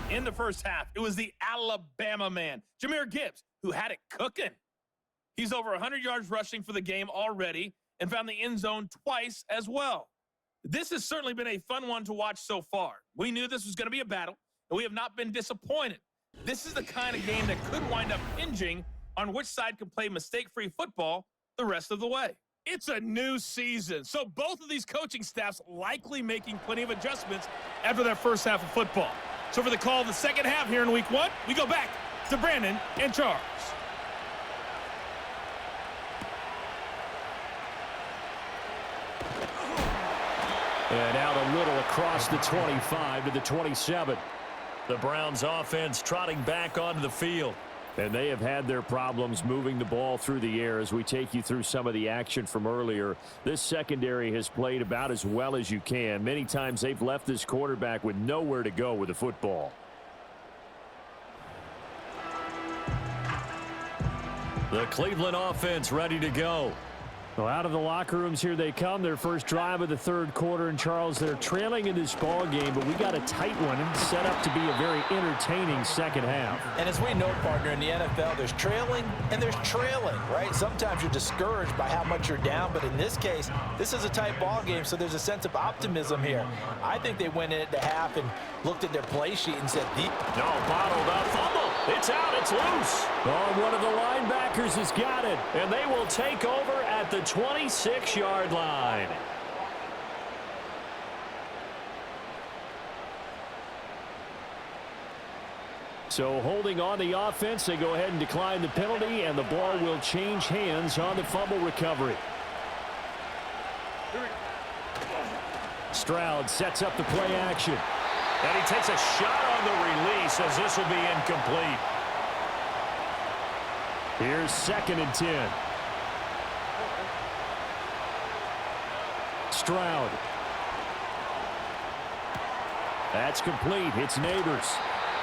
In the first half, it was the Alabama man, Jahmyr Gibbs, who had it cooking. He's over 100 yards rushing for the game already and found the end zone twice as well. This has certainly been a fun one to watch so far. We knew this was going to be a battle, and we have not been disappointed. This is the kind of game that could wind up hinging on which side can play mistake-free football the rest of the way. It's a new season, so both of these coaching staffs likely making plenty of adjustments after their first half of football. So for the call of the second half here in week 1, we go back to Brandon and Charles. And out a little across the 25 to the 27. The Browns offense trotting back onto the field. And they have had their problems moving the ball through the air as we take you through some of the action from earlier. This secondary has played about as well as you can. Many times they've left this quarterback with nowhere to go with the football. The Cleveland offense ready to go. Well, out of the locker rooms, here they come. Their first drive of the third quarter. And, Charles, they're trailing in this ball game, but we got a tight one and set up to be a very entertaining second half. And as we know, partner, in the NFL, there's trailing and there's trailing, right? Sometimes you're discouraged by how much you're down, but in this case, this is a tight ball game, so there's a sense of optimism here. I think they went in at the half and looked at their play sheet and said, No, bottled up, fumble. It's out, it's loose. Oh, one of the linebackers has got it. And they will take over at the 26-yard line. So holding on the offense, they go ahead and decline the penalty, and the ball will change hands on the fumble recovery. Stroud sets up the play action. And he takes a shot on the release as this will be incomplete. Here's 2nd and 10. Stroud. That's complete. It's Neighbors.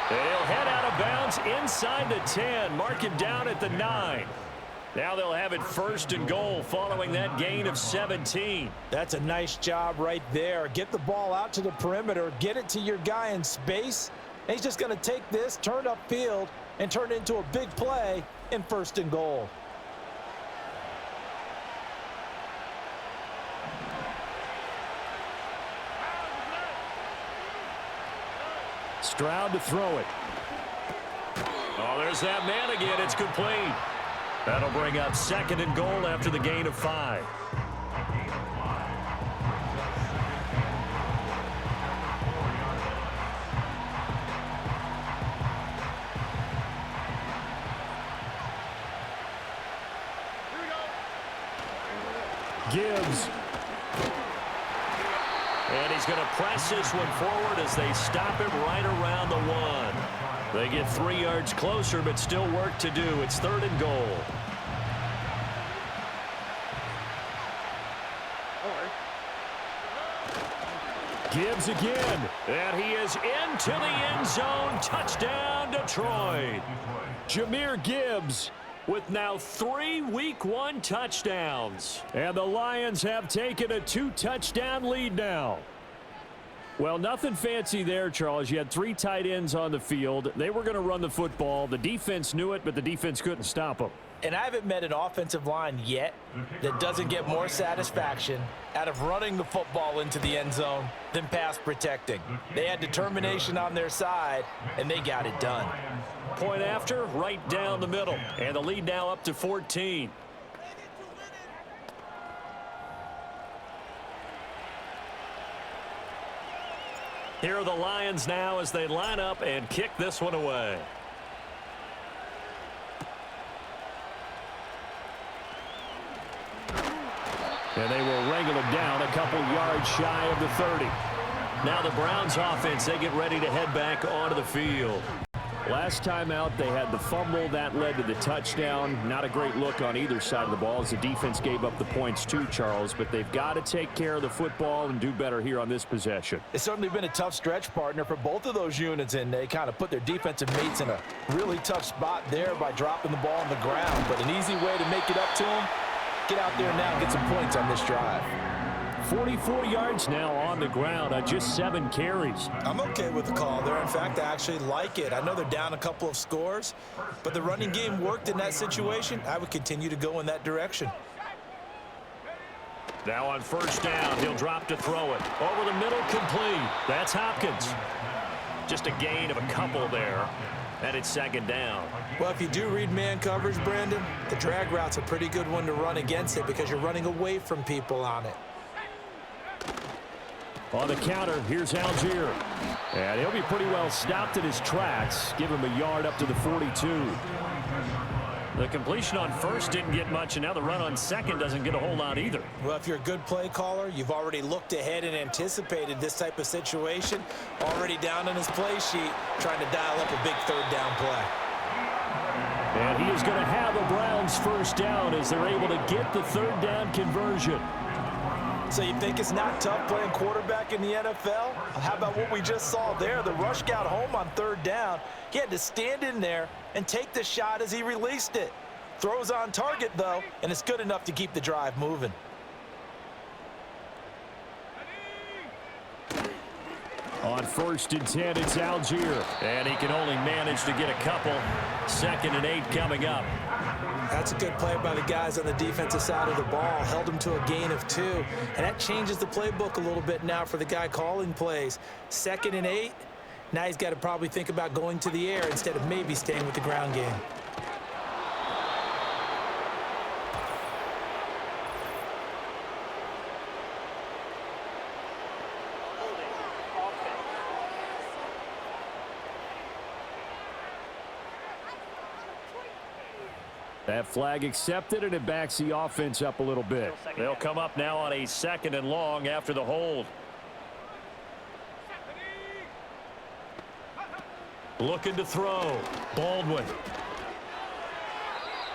He'll head out of bounds inside the 10. Mark it down at the 9. Now they'll have it 1st and goal following that gain of 17. That's a nice job right there. Get the ball out to the perimeter, get it to your guy in space, and he's just going to take this, turn upfield, and turn it into a big play in 1st and goal. Stroud to throw it. Oh, there's that man again. It's complete. That'll bring up 2nd and goal after the gain of 5. Gibbs. And he's going to press this one forward as they stop him right around the 1. They get 3 yards closer, but still work to do. It's 3rd and goal. Gibbs again. And he is into the end zone. Touchdown, Detroit. Jahmyr Gibbs with now 3 Week 1 touchdowns. And the Lions have taken a 2-touchdown lead now. Well, nothing fancy there, Charles. You had 3 tight ends on the field. They were going to run the football. The defense knew it, but the defense couldn't stop them. And I haven't met an offensive line yet that doesn't get more satisfaction out of running the football into the end zone than pass protecting. They had determination on their side, and they got it done. Point after, right down the middle. And the lead now up to 14. Here are the Lions now as they line up and kick this one away. And they will wrangle it down a couple yards shy of the 30. Now the Browns offense, they get ready to head back onto the field. Last time out, they had the fumble. That led to the touchdown. Not a great look on either side of the ball as the defense gave up the points too, Charles. But they've got to take care of the football and do better here on this possession. It's certainly been a tough stretch, partner, for both of those units, and they kind of put their defensive mates in a really tough spot there by dropping the ball on the ground. But an easy way to make it up to them, get out there now and get some points on this drive. 44 yards now on the ground on just 7 carries. I'm okay with the call there. In fact, I actually like it. I know they're down a couple of scores, but the running game worked in that situation. I would continue to go in that direction. Now on first down, he'll drop to throw it. Over the middle, complete. That's Hopkins. Just a gain of a couple there. And it's second down. Well, if you do read man coverage, Brandon, the drag route's a pretty good one to run against it because you're running away from people on it. On the counter, here's Algier. And he'll be pretty well stopped in his tracks. Give him a yard up to the 42. The completion on first didn't get much, and now the run on second doesn't get a whole lot either. Well, if you're a good play caller, you've already looked ahead and anticipated this type of situation. Already down on his play sheet, trying to dial up a big third down play. And he is going to have a Browns first down as they're able to get the third down conversion. So you think it's not tough playing quarterback in the NFL? How about what we just saw there? The rush got home on third down. He had to stand in there and take the shot as he released it. Throws on target, though, and it's good enough to keep the drive moving. On first and 10, it's Algier. And he can only manage to get a couple. 2nd and 8 coming up. That's a good play by the guys on the defensive side of the ball. Held him to a gain of 2. And that changes the playbook a little bit now for the guy calling plays. 2nd and 8. Now he's got to probably think about going to the air instead of maybe staying with the ground game. That flag accepted, and it backs the offense up a little bit. They'll come up now on a 2nd and long after the hold. Looking to throw. Baldwin.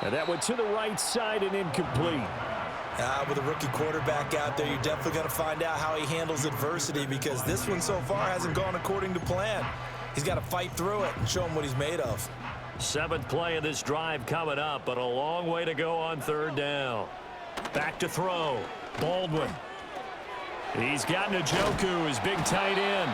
And that went to the right side and incomplete. With a rookie quarterback out there, you're definitely going to find out how he handles adversity because this one so far hasn't gone according to plan. He's got to fight through it and show him what he's made of. 7th play of this drive coming up, but a long way to go on third down. Back to throw. Baldwin. He's got Njoku, his big tight end.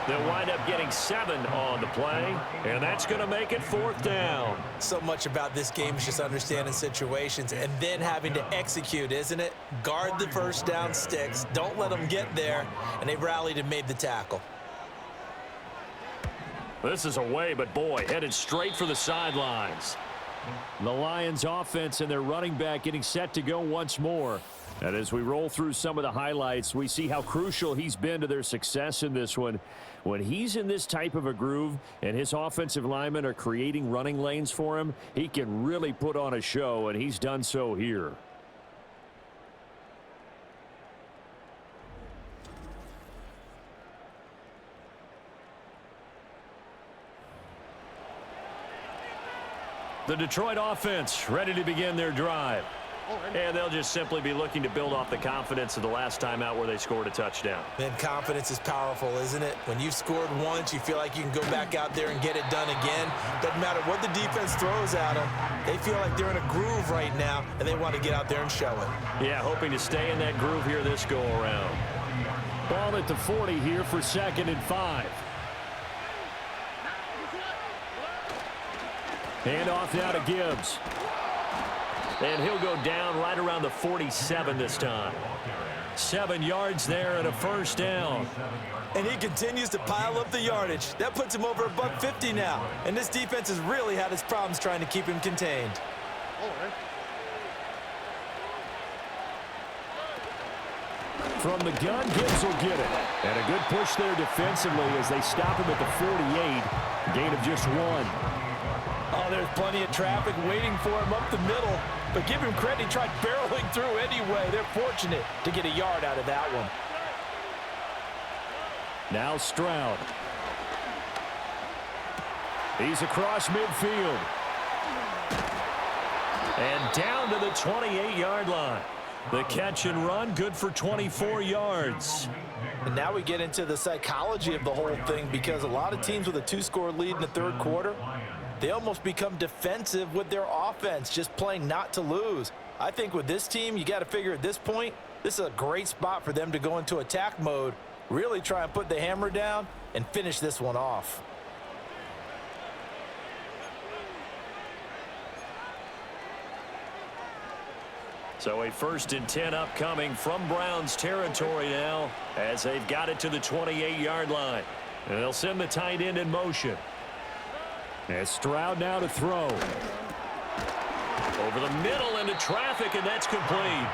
They'll wind up getting 7 on the play, and that's going to make it 4th down. So much about this game is just understanding situations and then having to execute, isn't it? Guard the first down sticks. Don't let them get there, and they rallied and made the tackle. This is away, but boy, headed straight for the sidelines. The Lions offense and their running back getting set to go once more. And as we roll through some of the highlights, we see how crucial he's been to their success in this one. When he's in this type of a groove and his offensive linemen are creating running lanes for him, he can really put on a show, and he's done so here. The Detroit offense ready to begin their drive. And they'll just simply be looking to build off the confidence of the last time out where they scored a touchdown. And confidence is powerful, isn't it? When you've scored once, you feel like you can go back out there and get it done again. Doesn't matter what the defense throws at them. They feel like they're in a groove right now, and they want to get out there and show it. Yeah, hoping to stay in that groove here this go-around. Ball at the 40 here for 2nd and 5. Hand off now to Gibbs. And he'll go down right around the 47 this time. 7 yards there and a first down. And he continues to pile up the yardage. That puts him over $150 now. And this defense has really had its problems trying to keep him contained. From the gun, Gibbs will get it. And a good push there defensively as they stop him at the 48. Gain of just 1. Oh, there's plenty of traffic waiting for him up the middle. But give him credit, he tried barreling through anyway. They're fortunate to get a yard out of that one. Now Stroud. He's across midfield. And down to the 28-yard line. The catch and run, good for 24 yards. And now we get into the psychology of the whole thing, because a lot of teams with a 2-score lead in the third quarter, they almost become defensive with their offense, just playing not to lose. I think with this team, you got to figure at this point, this is a great spot for them to go into attack mode, really try and put the hammer down and finish this one off. So a 1st and 10 upcoming from Browns territory now, as they've got it to the 28-yard line. And they'll send the tight end in motion. And Stroud now to throw. Over the middle into traffic, and that's complete.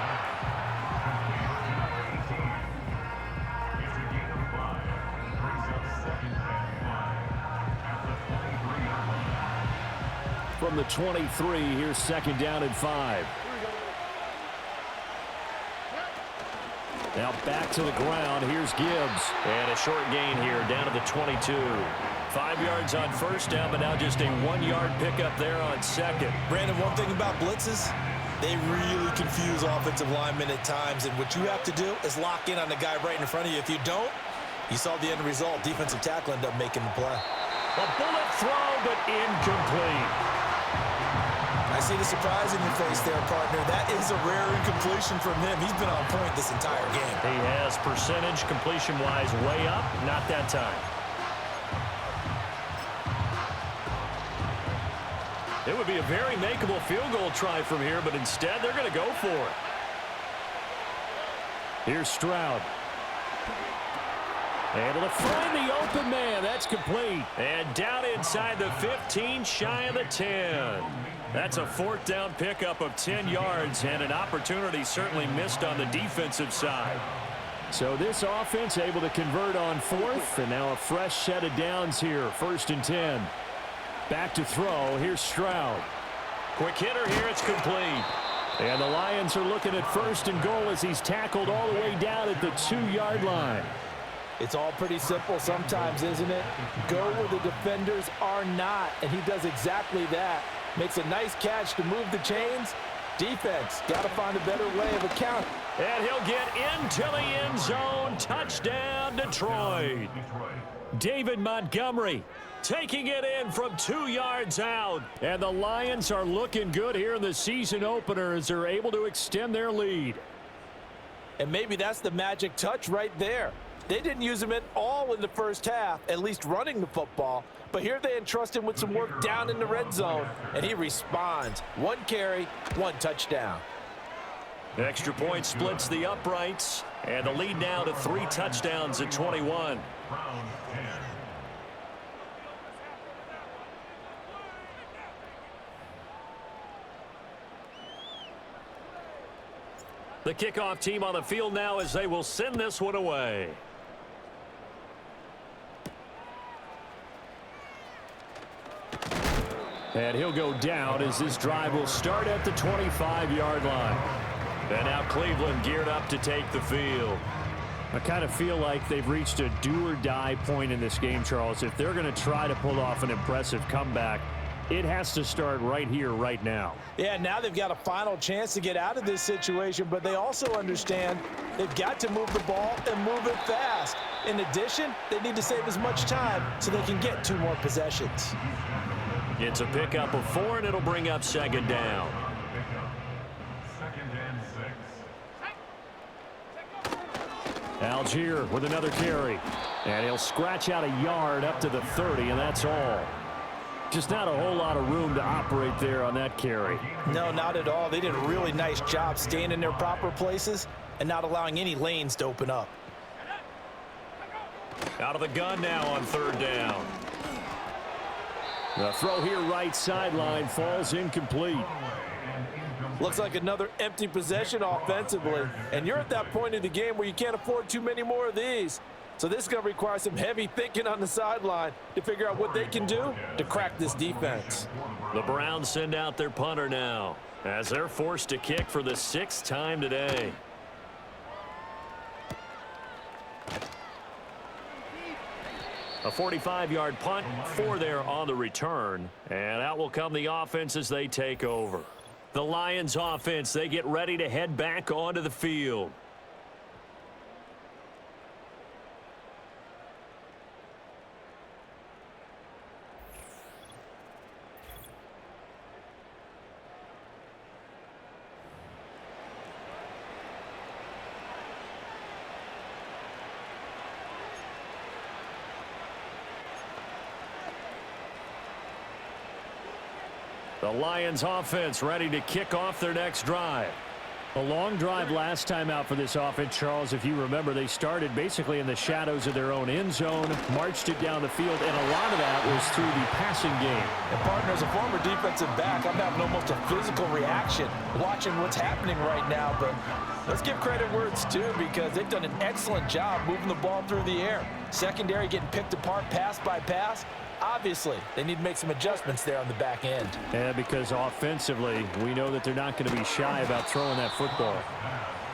From the 23, here's 2nd down and 5. Now back to the ground. Here's Gibbs. And a short gain here down to the 22. 5 yards on 1st down, but now just a 1-yard pickup there on 2nd. Brandon, one thing about blitzes, they really confuse offensive linemen at times, and what you have to do is lock in on the guy right in front of you. If you don't, you saw the end result. Defensive tackle ended up making the play. A bullet throw, but incomplete. I see the surprise in your face there, partner. That is a rare incompletion from him. He's been on point this entire game. He has percentage completion-wise way up, not that time. It would be a very makeable field goal try from here, but instead they're going to go for it. Here's Stroud. Able to find the open man. That's complete. And down inside the 15, shy of the 10. That's a 4th down pickup of 10 yards, and an opportunity certainly missed on the defensive side. So this offense able to convert on 4th, and now a fresh set of downs here. 1st and 10. Back to throw. Here's Stroud. Quick hitter here. It's complete. And the Lions are looking at 1st and goal as he's tackled all the way down at the 2-yard line. It's all pretty simple sometimes, isn't it? Go where the defenders are not, and he does exactly that. Makes a nice catch to move the chains. Defense, got to find a better way of accounting. And he'll get into the end zone. Touchdown, Detroit. David Montgomery taking it in from 2 yards out. And the Lions are looking good here in the season opener as they're able to extend their lead. And maybe that's the magic touch right there. They didn't use him at all in the first half, at least running the football. But here they entrust him with some work down in the red zone, and he responds. 1 carry, 1 touchdown. Extra point splits the uprights, and the lead now to 3 touchdowns at 21. The kickoff team on the field now as they will send this one away. And he'll go down as this drive will start at the 25-yard line. And now Cleveland geared up to take the field. I kind of feel like they've reached a do-or-die point in this game, Charles. If they're going to try to pull off an impressive comeback, it has to start right here, right now. Yeah, now they've got a final chance to get out of this situation, but they also understand they've got to move the ball and move it fast. In addition, they need to save as much time so they can get 2 more possessions. It's a pickup of 4, and it'll bring up 2nd down. 2nd and 6. Algier with another carry. And he'll scratch out a yard up to the 30, and that's all. Just not a whole lot of room to operate there on that carry. No, not at all. They did a really nice job staying in their proper places and not allowing any lanes to open up. Out of the gun now on 3rd down. The throw here right sideline falls incomplete. Looks like another empty possession offensively. And you're at that point in the game where you can't afford too many more of these. So this is going to require some heavy thinking on the sideline to figure out what they can do to crack this defense. The Browns send out their punter now as they're forced to kick for the 6th time today. A 45-yard punt, 4 there on the return. And out will come the offense as they take over. The Lions offense, they get ready to head back onto the field. The Lions offense ready to kick off their next drive. A long drive last time out for this offense, Charles. If you remember, they started basically in the shadows of their own end zone, marched it down the field, and a lot of that was through the passing game. And partner, as a former defensive back, I'm having almost a physical reaction watching what's happening right now. But let's give credit where it's due, because they've done an excellent job moving the ball through the air. Secondary getting picked apart pass by pass. Obviously, they need to make some adjustments there on the back end. Yeah, because offensively, we know that they're not going to be shy about throwing that football.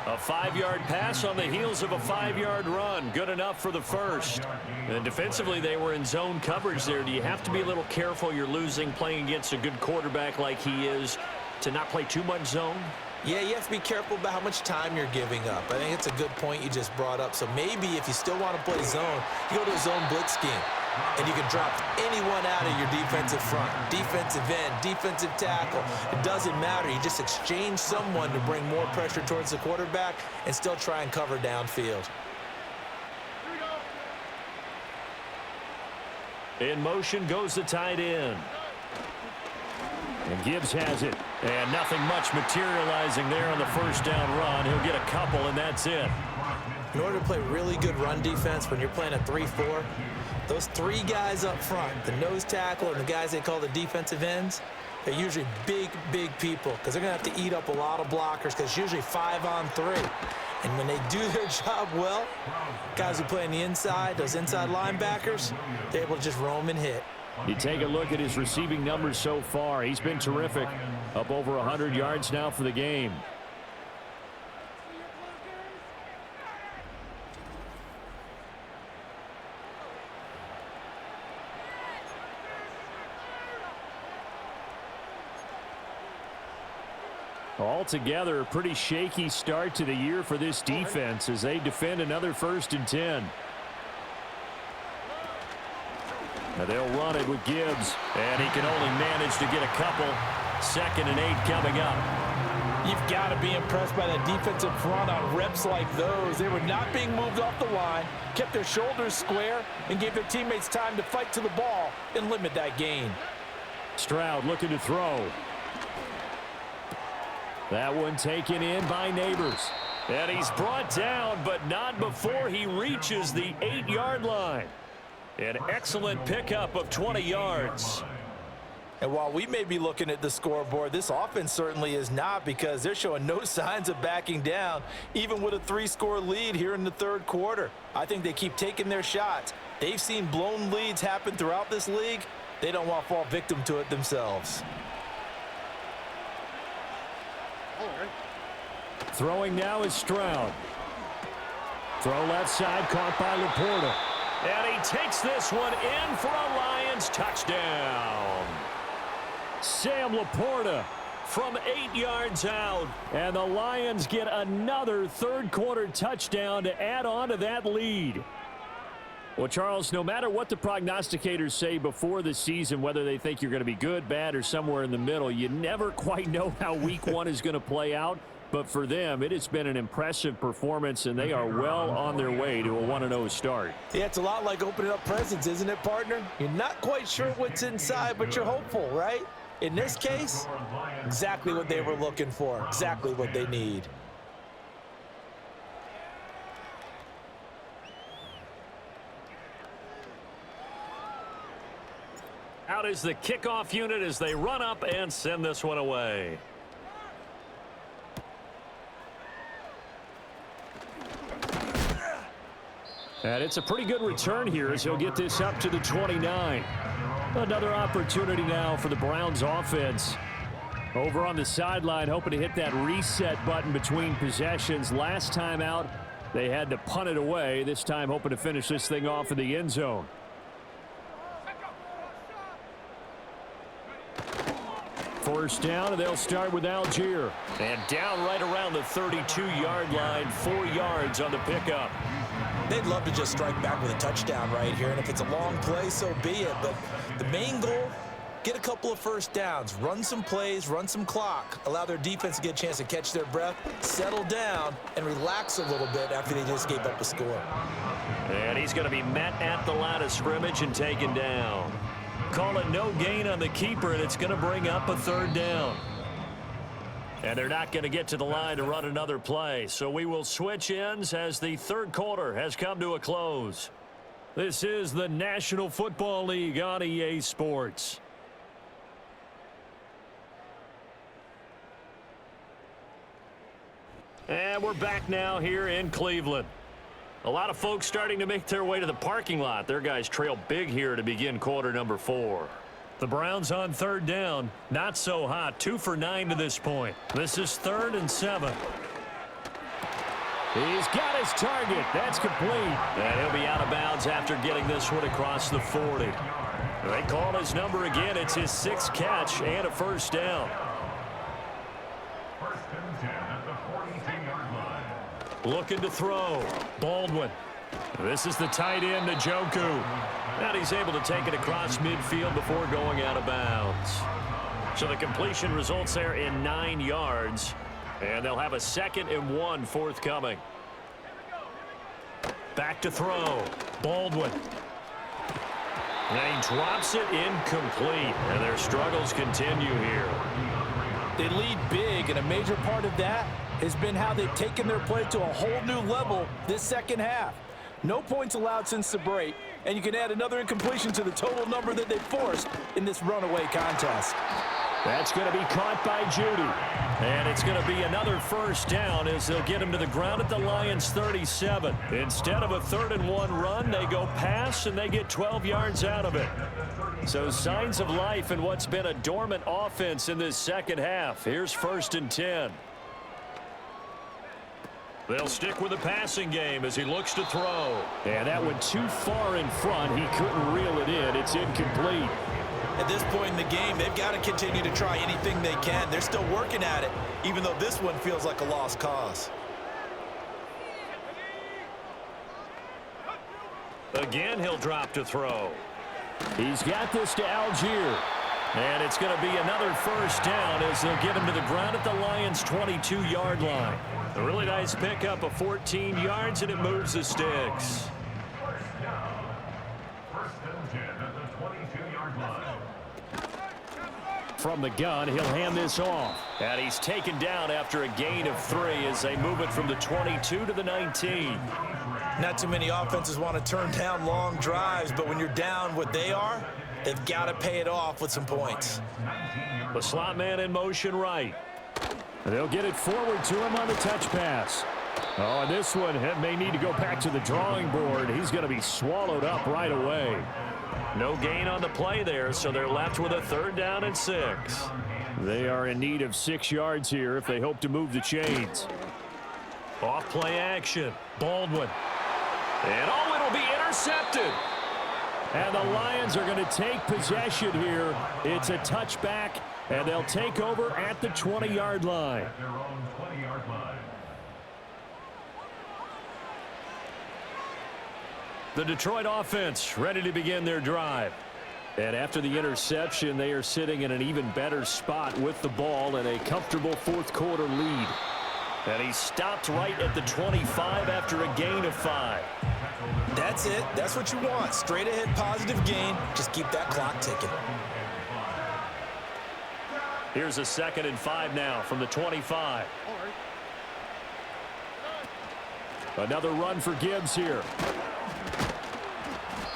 A 5-yard pass on the heels of a 5-yard run. Good enough for the first. And defensively, they were in zone coverage there. Do you have to be a little careful? You're losing playing against a good quarterback like he is to not play too much zone? Yeah, you have to be careful about how much time you're giving up. I think it's a good point you just brought up. So maybe if you still want to play zone, you go to a zone blitz scheme. And you can drop anyone out of your defensive front, defensive end, defensive tackle. It doesn't matter. You just exchange someone to bring more pressure towards the quarterback and still try and cover downfield. In motion goes the tight end. And Gibbs has it. And nothing much materializing there on the first down run. He'll get a couple, and that's it. In order to play really good run defense when you're playing a 3-4, those 3 guys up front, the nose tackle and the guys they call the defensive ends, they're usually big, big people, because they're going to have to eat up a lot of blockers, because it's usually 5 on 3. And when they do their job well, guys who play on the inside, those inside linebackers, they're able to just roam and hit. You take a look at his receiving numbers so far. He's been terrific. Up over 100 yards now for the game. Altogether, a pretty shaky start to the year for this defense as they defend another 1st and 10. Now they'll run it with Gibbs, and he can only manage to get a couple. 2nd and 8 coming up. You've got to be impressed by that defensive front on reps like those. They were not being moved off the line, kept their shoulders square, and gave their teammates time to fight to the ball and limit that gain. Stroud looking to throw. That one taken in by Neighbors. And he's brought down, but not before he reaches the 8-yard line. An excellent pickup of 20 yards. And while we may be looking at the scoreboard, this offense certainly is not, because they're showing no signs of backing down, even with a 3-score lead here in the 3rd quarter. I think they keep taking their shots. They've seen blown leads happen throughout this league. They don't want to fall victim to it themselves. Throwing now is Stroud. Throw left side, caught by Laporta. And he takes this one in for a Lions touchdown. Sam Laporta from 8 yards out. And the Lions get another 3rd quarter touchdown to add on to that lead. Well, Charles, no matter what the prognosticators say before the season, whether they think you're going to be good, bad, or somewhere in the middle, you never quite know how week 1 is going to play out. But for them, it has been an impressive performance, and they are well on their way to a 1-0 start. Yeah, it's a lot like opening up presents, isn't it, partner? You're not quite sure what's inside, but you're hopeful, right? In this case, exactly what they were looking for, exactly what they need. Out is the kickoff unit as they run up and send this one away. And it's a pretty good return here as he'll get this up to the 29. Another opportunity now for the Browns offense. Over on the sideline, hoping to hit that reset button between possessions. Last time out, they had to punt it away. This time hoping to finish this thing off in the end zone. first down, and they'll start with Algier. And down right around the 32-yard line, 4 yards on the pickup. They'd love to just strike back with a touchdown right here, and if it's a long play, so be it. But the main goal, get a couple of first downs, run some plays, run some clock, allow their defense to get a chance to catch their breath, settle down, and relax a little bit after they just gave up a score. And he's going to be met at the line of scrimmage and taken down. Call it no gain on the keeper, and it's going to bring up a third down. And they're not going to get to the line to run another play. So we will switch ends as the third quarter has come to a close. This is the National Football League on EA Sports. And we're back now here in Cleveland. A lot of folks starting to make their way to the parking lot. Their guys trail big here to begin quarter number 4. The Browns on third down. Not so hot. 2 for 9 to this point. This is 3rd and 7. He's got his target. That's complete. And he'll be out of bounds after getting this one across the 40. They call his number again. It's his 6th catch and a first down. First and 10 at the 42-yard line. Looking to throw. Baldwin. This is the tight end, Njoku. And he's able to take it across midfield before going out of bounds. So the completion results there in 9 yards. And they'll have a 2nd and 1 forthcoming. Back to throw. Baldwin. And he drops it incomplete. And their struggles continue here. They lead big, and a major part of that has been how they've taken their play to a whole new level this second half. No points allowed since the break, and you can add another incompletion to the total number that they forced in this runaway contest. That's going to be caught by Judy. And it's going to be another first down as they'll get him to the ground at the Lions' 37. Instead of a 3rd and 1 run, they go pass, and they get 12 yards out of it. So signs of life in what's been a dormant offense in this second half. Here's 1st and 10. They'll stick with the passing game as he looks to throw. And that went too far in front. He couldn't reel it in. It's incomplete. At this point in the game, they've got to continue to try anything they can. They're still working at it, even though this one feels like a lost cause. Again, he'll drop to throw. He's got this to Algier. And it's going to be another first down as they'll get him to the ground at the Lions' 22-yard line. A really nice pickup of 14 yards, and it moves the sticks. First down. First and 10 at the 22-yard line. From the gun, he'll hand this off. And he's taken down after a gain of 3 as they move it from the 22 to the 19. Not too many offenses want to turn down long drives, but when you're down what they are, they've got to pay it off with some points. The slot man in motion right. They'll get it forward to him on the touch pass. Oh, and this one may need to go back to the drawing board. He's going to be swallowed up right away. No gain on the play there, so they're left with a 3rd down and 6. They are in need of 6 yards here if they hope to move the chains. Off play action. Baldwin. And oh, it'll be intercepted. And the Lions are going to take possession here. It's a touchback, and they'll take over at the 20-yard line. At their own 20-yard line. The Detroit offense ready to begin their drive. And after the interception, they are sitting in an even better spot with the ball and a comfortable fourth quarter lead. And he stopped right at the 25 after a gain of 5. That's it. That's what you want. Straight ahead positive gain. Just keep that clock ticking. Here's a 2nd and 5 now from the 25. Another run for Gibbs here.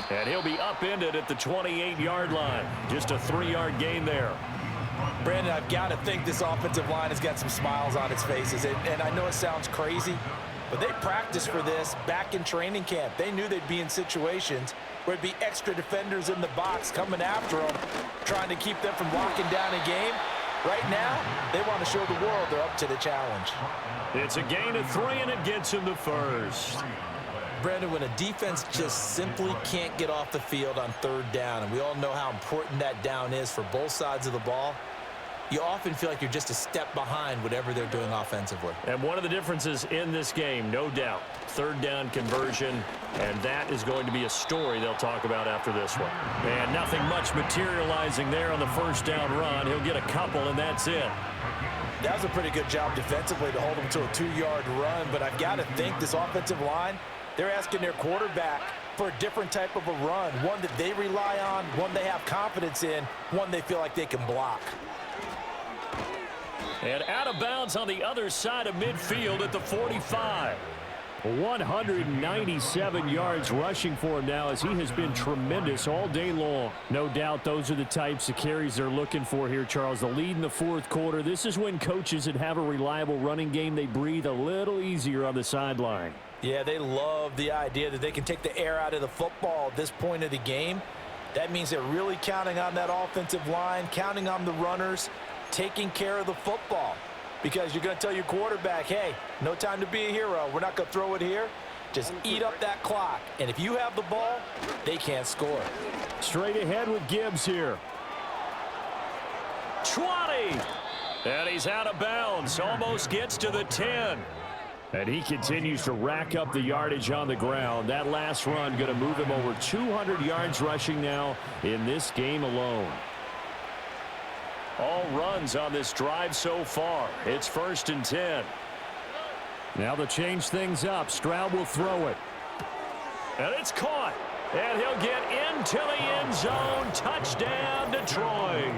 And he'll be upended at the 28-yard line. Just a 3-yard gain there. Brandon, I've got to think this offensive line has got some smiles on its faces. And I know it sounds crazy, but they practiced for this back in training camp. They knew they'd be in situations where it'd be extra defenders in the box coming after them, trying to keep them from locking down a game. Right now, they want to show the world they're up to the challenge. It's a gain of 3, and it gets him the first. Brandon, when a defense just simply can't get off the field on 3rd down, and we all know how important that down is for both sides of the ball, you often feel like you're just a step behind whatever they're doing offensively. And one of the differences in this game, no doubt, third down conversion, and that is going to be a story they'll talk about after this one. And nothing much materializing there on the first down run. He'll get a couple, and that's it. That was a pretty good job defensively to hold him to a 2-yard run, but I've got to think this offensive line, they're asking their quarterback for a different type of a run, one that they rely on, one they have confidence in, one they feel like they can block. And out of bounds on the other side of midfield at the 45. 197 yards rushing for him now, as he has been tremendous all day long. No doubt those are the types of carries they're looking for here, Charles. The lead in the fourth quarter. This is when coaches that have a reliable running game, they breathe a little easier on the sideline. Yeah, they love the idea that they can take the air out of the football at this point of the game. That means they're really counting on that offensive line, counting on the runners, taking care of the football. Because you're going to tell your quarterback, hey, no time to be a hero. We're not going to throw it here. Just eat up that clock. And if you have the ball, they can't score. Straight ahead with Gibbs here. 20. And he's out of bounds. Almost gets to the 10. And he continues to rack up the yardage on the ground. That last run going to move him over 200 yards rushing now in this game alone. All runs on this drive so far. It's 1st and 10. Now to change things up, Stroud will throw it. And it's caught. And he'll get into the end zone. Touchdown, Detroit.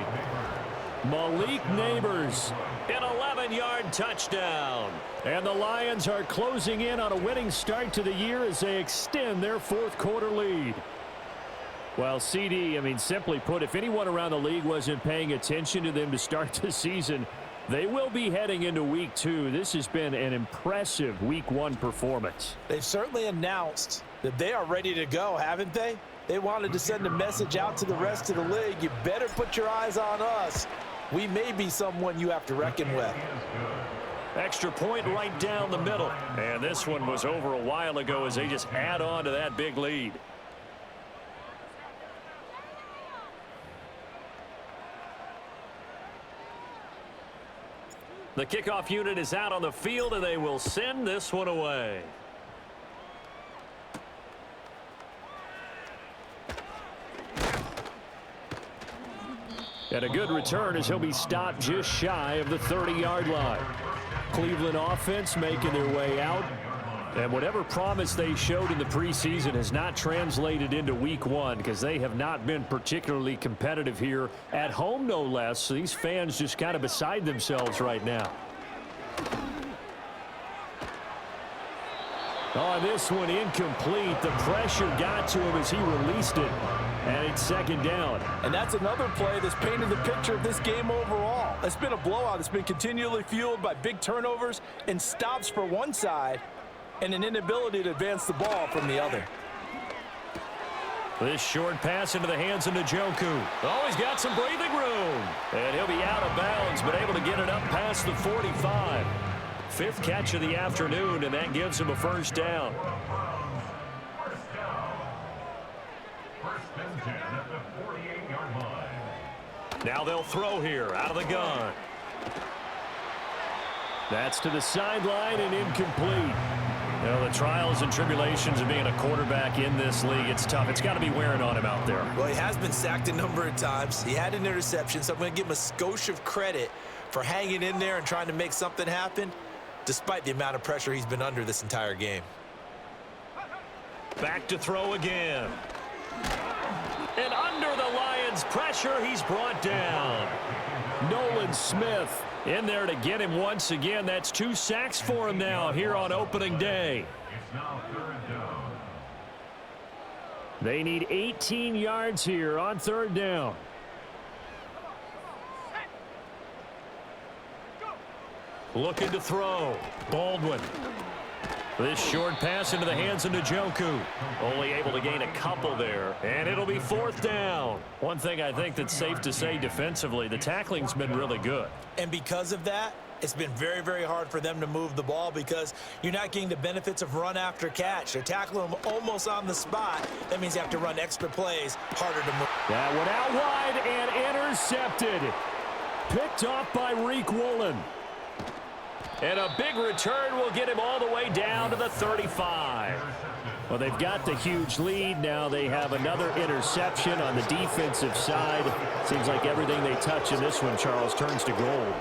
Malik Neighbors. An 11-yard touchdown. And the Lions are closing in on a winning start to the year as they extend their fourth quarter lead. Well, CD, I mean, simply put, if anyone around the league wasn't paying attention to them to start the season, they will be heading into week 2. This has been an impressive week 1 performance. They've certainly announced that they are ready to go, haven't they? They wanted to send a message out to the rest of the league. You better put your eyes on us. We may be someone you have to reckon with. Extra point right down the middle. And this one was over a while ago as they just add on to that big lead. The kickoff unit is out on the field, and they will send this one away. And a good return as he'll be stopped just shy of the 30-yard line. Cleveland offense making their way out. And whatever promise they showed in the preseason has not translated into week 1 because they have not been particularly competitive here at home, no less. So these fans just kind of beside themselves right now. Oh, this one incomplete. The pressure got to him as he released it. And it's 2nd down. And that's another play that's painted the picture of this game overall. It's been a blowout. It's been continually fueled by big turnovers and stops for one side and an inability to advance the ball from the other. This short pass into the hands of Njoku. Oh, he's got some breathing room. And he'll be out of bounds, but able to get it up past the 45. 5th catch of the afternoon, and that gives him a 1st down. Now they'll throw here out of the gun. That's to the sideline and incomplete. You know, the trials and tribulations of being a quarterback in this league, it's tough. It's got to be wearing on him out there. Well, he has been sacked a number of times. He had an interception, so I'm going to give him a skosh of credit for hanging in there and trying to make something happen, despite the amount of pressure he's been under this entire game. Back to throw again. And under the Lions' pressure, he's brought down. Nolan Smith in there to get him once again. That's 2 sacks for him now here on opening day. They need 18 yards here on 3rd down. Looking to throw. Baldwin. This short pass into the hands of Njoku. Only able to gain a couple there. And it'll be 4th down. One thing I think that's safe to say defensively, the tackling's been really good. And because of that, it's been very, very hard for them to move the ball because you're not getting the benefits of run after catch. They're tackling them almost on the spot. That means you have to run extra plays, harder to move. That one out wide and intercepted. Picked off by Reek Woolen. And a big return will get him all the way down to the 35. Well, they've got the huge lead. Now they have another interception on the defensive side. Seems like everything they touch in this one, Charles, turns to gold.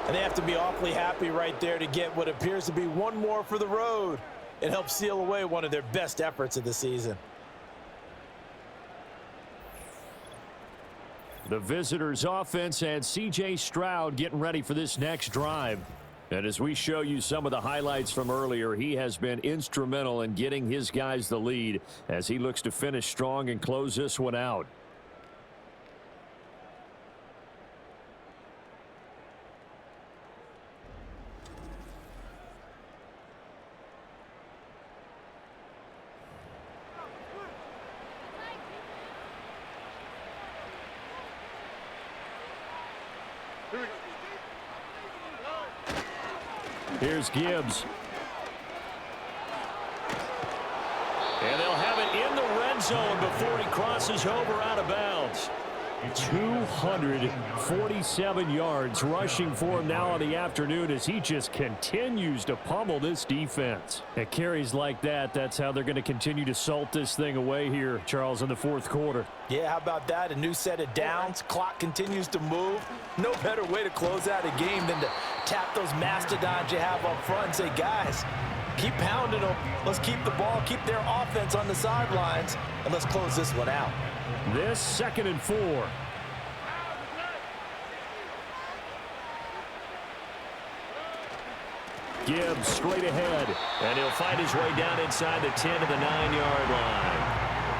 And they have to be awfully happy right there to get what appears to be one more for the road. It helps seal away one of their best efforts of the season. The visitors' offense and C.J. Stroud getting ready for this next drive. And as we show you some of the highlights from earlier, he has been instrumental in getting his guys the lead as he looks to finish strong and close this one out. Here's Gibbs. And they'll have it in the red zone before he crosses over out of bounds. 247 yards rushing for him now on the afternoon as he just continues to pummel this defense. At carries like that, that's how they're going to continue to salt this thing away here, Charles, in the fourth quarter. Yeah, how about that? A new set of downs. Clock continues to move. No better way to close out a game than to tap those mastodons you have up front and say, guys, keep pounding them. Let's keep the ball, keep their offense on the sidelines, and let's close this one out. This 2nd and 4. Gibbs straight ahead. And he'll fight his way down inside the 10 to the 9-yard line.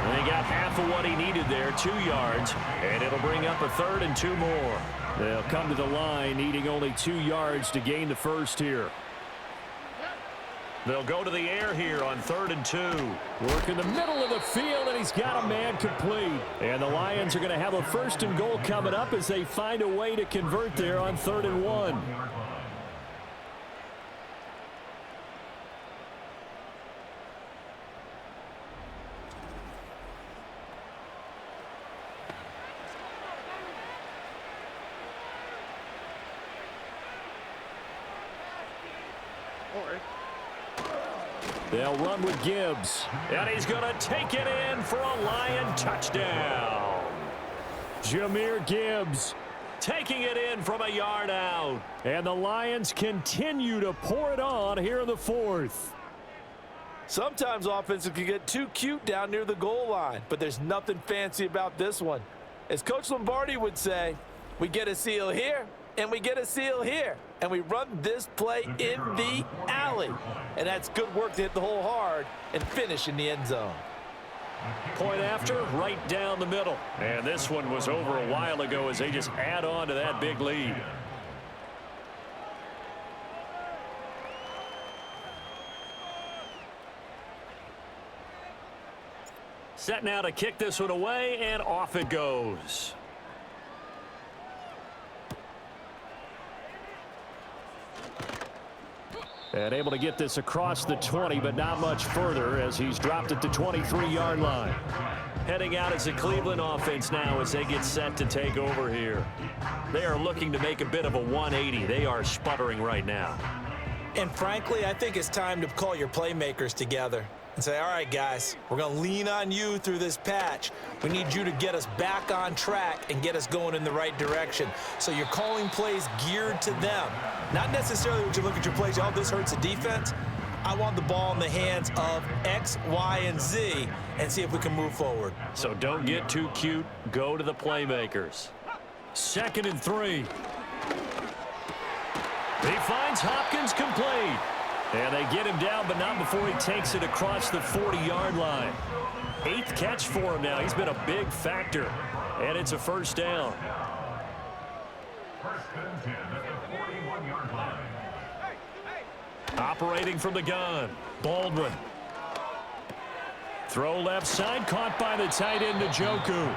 And he got half of what he needed there, 2 yards. And it'll bring up a 3rd and 2 more. They'll come to the line needing only 2 yards to gain the first here. They'll go to the air here on 3rd and 2. Work in the middle of the field, and he's got a man complete. And the Lions are going to have a 1st and goal coming up as they find a way to convert there on 3rd and 1. They'll run with Gibbs. And he's going to take it in for a Lion touchdown. Jahmyr Gibbs taking it in from a yard out. And the Lions continue to pour it on here in the 4th. Sometimes offenses can get too cute down near the goal line, but there's nothing fancy about this one. As Coach Lombardi would say, we get a seal here, and we get a seal here. And we run this play in the alley. And that's good work to hit the hole hard and finish in the end zone. Point after, right down the middle. And this one was over a while ago as they just add on to that big lead. Set now to kick this one away, and off it goes. And able to get this across the 20, but not much further as he's dropped at the 23-yard line. Heading out as the Cleveland offense now as they get set to take over here. They are looking to make a bit of a 180. They are sputtering right now. And frankly, I think it's time to call your playmakers together and say, all right, guys, we're going to lean on you through this patch. We need you to get us back on track and get us going in the right direction. So you're calling plays geared to them. Not necessarily when you look at your plays, oh, this hurts the defense. I want the ball in the hands of X, Y, and Z and see if we can move forward. So don't get too cute. Go to the playmakers. 2nd and 3. He finds Hopkins complete. And they get him down, but not before he takes it across the 40-yard line. 8th catch for him now. He's been a big factor. And it's a 1st down. 1st and 10 at the 41-yard line. Operating from the gun, Baldwin. Throw left side, caught by the tight end, Njoku.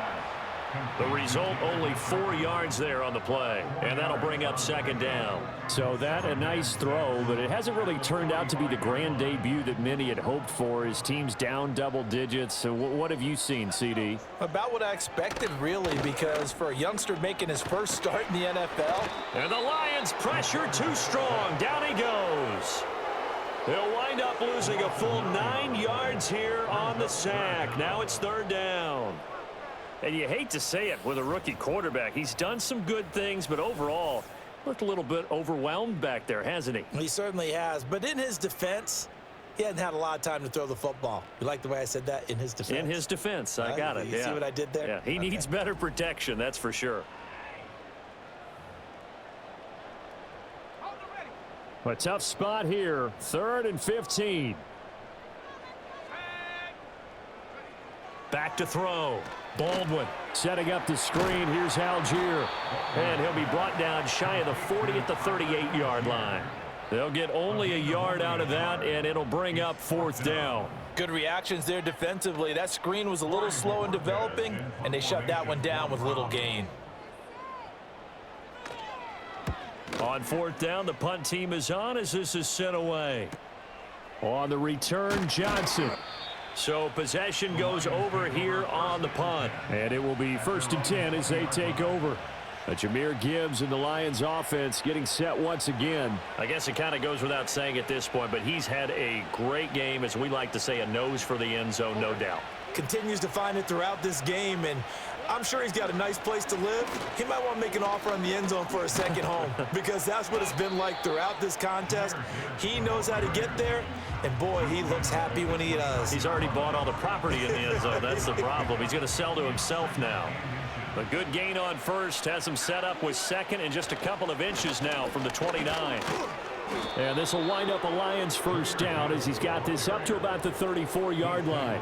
The result, only 4 yards there on the play, and that'll bring up second down. So that a nice throw, but it hasn't really turned out to be the grand debut that many had hoped for. His team's down double digits. So what have you seen, CD? About what I expected, really, because for a youngster making his first start in the NFL. And the Lions pressure too strong. Down he goes. They'll wind up losing a full 9 yards here on the sack. Now it's third down. And you hate to say it with a rookie quarterback. He's done some good things, but overall, looked a little bit overwhelmed back there, hasn't he? He certainly has. But in his defense, he hasn't had a lot of time to throw the football. You like the way I said that? In his defense? In his defense. I got it. You see what I did there? Yeah, he needs better protection, that's for sure. A tough spot here. 3rd and 15. Back to throw. Baldwin setting up the screen. Here's Algier. And he'll be brought down shy of the 40 at the 38-yard line. They'll get only a yard out of that, and it'll bring up 4th down. Good reactions there defensively. That screen was a little slow in developing, and they shut that one down with little gain. On 4th down, the punt team is on as this is sent away. On the return, Johnson. So possession goes over here on the punt. And it will be 1st and 10 as they take over. Jameer Gibbs and the Lions offense getting set once again. I guess it kind of goes without saying at this point, but he's had a great game, as we like to say, a nose for the end zone, no doubt. Continues to find it throughout this game, and I'm sure he's got a nice place to live. He might want to make an offer on the end zone for a second home because that's what it's been like throughout this contest. He knows how to get there, and boy, he looks happy when he does. He's already bought all the property in the end zone. That's the problem. He's going to sell to himself now. A good gain on 1st has him set up with 2nd and just a couple of inches now from the 29. And this will wind up a Lions 1st down as he's got this up to about the 34-yard line.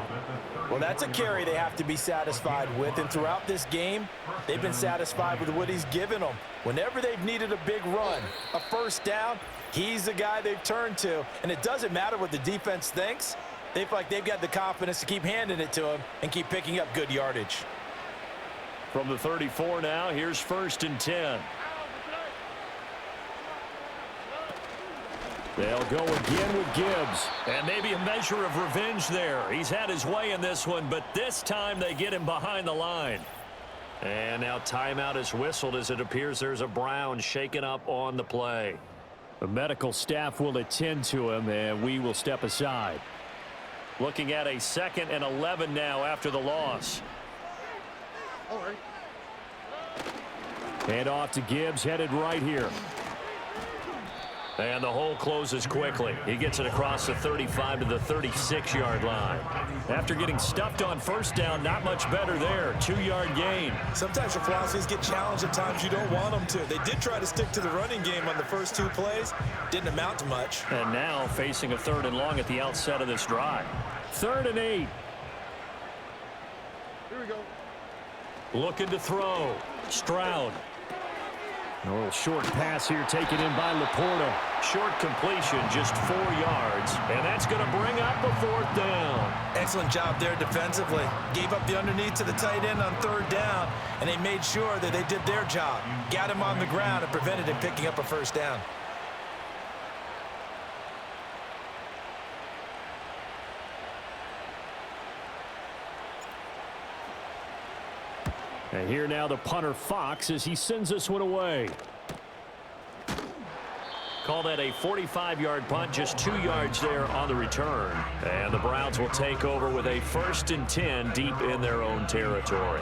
Well, that's a carry they have to be satisfied with, and throughout this game, they've been satisfied with what he's given them. Whenever they've needed a big run, a 1st down, he's the guy they've turned to, and it doesn't matter what the defense thinks. They feel like they've got the confidence to keep handing it to him and keep picking up good yardage. From the 34 now, here's 1st and 10. They'll go again with Gibbs. And maybe a measure of revenge there. He's had his way in this one, but this time they get him behind the line. And now timeout is whistled as it appears there's a Brown shaken up on the play. The medical staff will attend to him, and we will step aside. Looking at a 2nd and 11 now after the loss. Hand off to Gibbs, headed right here. And the hole closes quickly. He gets it across the 35 to the 36-yard line. After getting stuffed on 1st down, not much better there. 2-yard gain. Sometimes your philosophies get challenged at times you don't want them to. They did try to stick to the running game on the first 2 plays. Didn't amount to much. And now facing a 3rd and long at the outset of this drive. 3rd and 8. Here we go. Looking to throw. Stroud. A little short pass here taken in by Laporta. Short completion, just 4 yards. And that's going to bring up a 4th down. Excellent job there defensively. Gave up the underneath to the tight end on 3rd down, and they made sure that they did their job. Got him on the ground and prevented him picking up a 1st down. And here now the punter Fox as he sends this one away. Call that a 45-yard punt, just 2 yards there on the return. And the Browns will take over with a 1st and 10 deep in their own territory.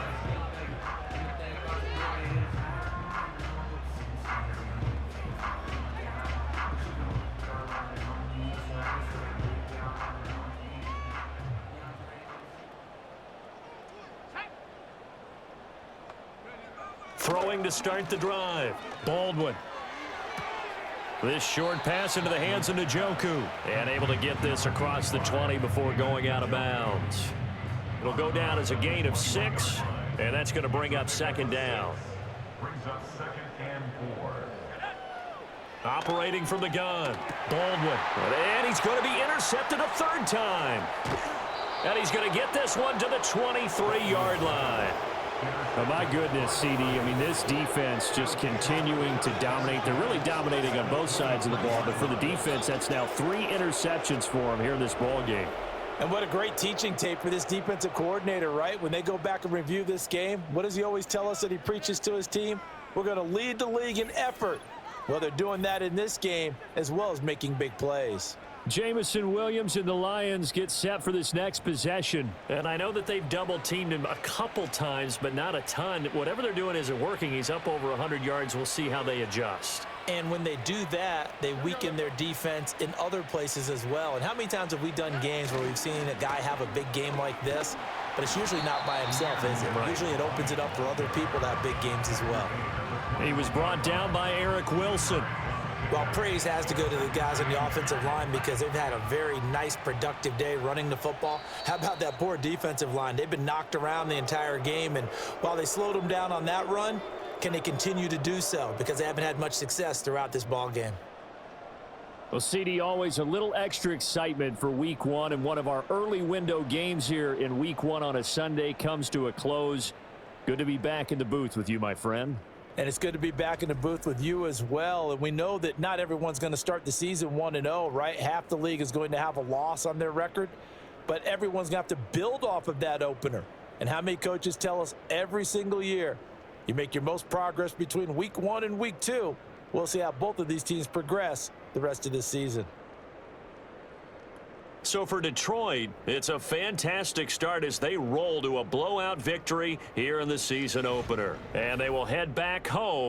Throwing to start the drive. Baldwin. This short pass into the hands of Njoku. And able to get this across the 20 before going out of bounds. It'll go down as a gain of 6. And that's going to bring up 2nd down. Brings up 2nd and 4. Operating from the gun. Baldwin. And he's going to be intercepted a 3rd time. And he's going to get this one to the 23-yard line. Oh, my goodness, CD. I mean, this defense just continuing to dominate. They're really dominating on both sides of the ball, but for the defense, that's now 3 interceptions for them here in this ball game. And what a great teaching tape for this defensive coordinator, right? When they go back and review this game, what does he always tell us that he preaches to his team? We're going to lead the league in effort. Well, they're doing that in this game as well as making big plays. Jamison Williams and the Lions get set for this next possession. And I know that they've double-teamed him a couple times, but not a ton. Whatever they're doing isn't working. He's up over 100 yards. We'll see how they adjust. And when they do that, they weaken their defense in other places as well. And how many times have we done games where we've seen a guy have a big game like this, but it's usually not by himself, is it? Right. Usually it opens it up for other people to have big games as well. He was brought down by Eric Wilson. Well, praise has to go to the guys on the offensive line because they've had a very nice, productive day running the football. How about that poor defensive line? They've been knocked around the entire game, and while they slowed them down on that run, can they continue to do so? Because they haven't had much success throughout this ball game. Well, CD, always a little extra excitement for Week 1, and one of our early window games here in Week 1 on a Sunday comes to a close. Good to be back in the booth with you, my friend. And it's good to be back in the booth with you as well. And we know that not everyone's going to start the season 1-0, right? Half the league is going to have a loss on their record. But everyone's going to have to build off of that opener. And how many coaches tell us every single year, you make your most progress between Week 1 and Week 2. We'll see how both of these teams progress the rest of this season. So for Detroit, it's a fantastic start as they roll to a blowout victory here in the season opener. And they will head back home.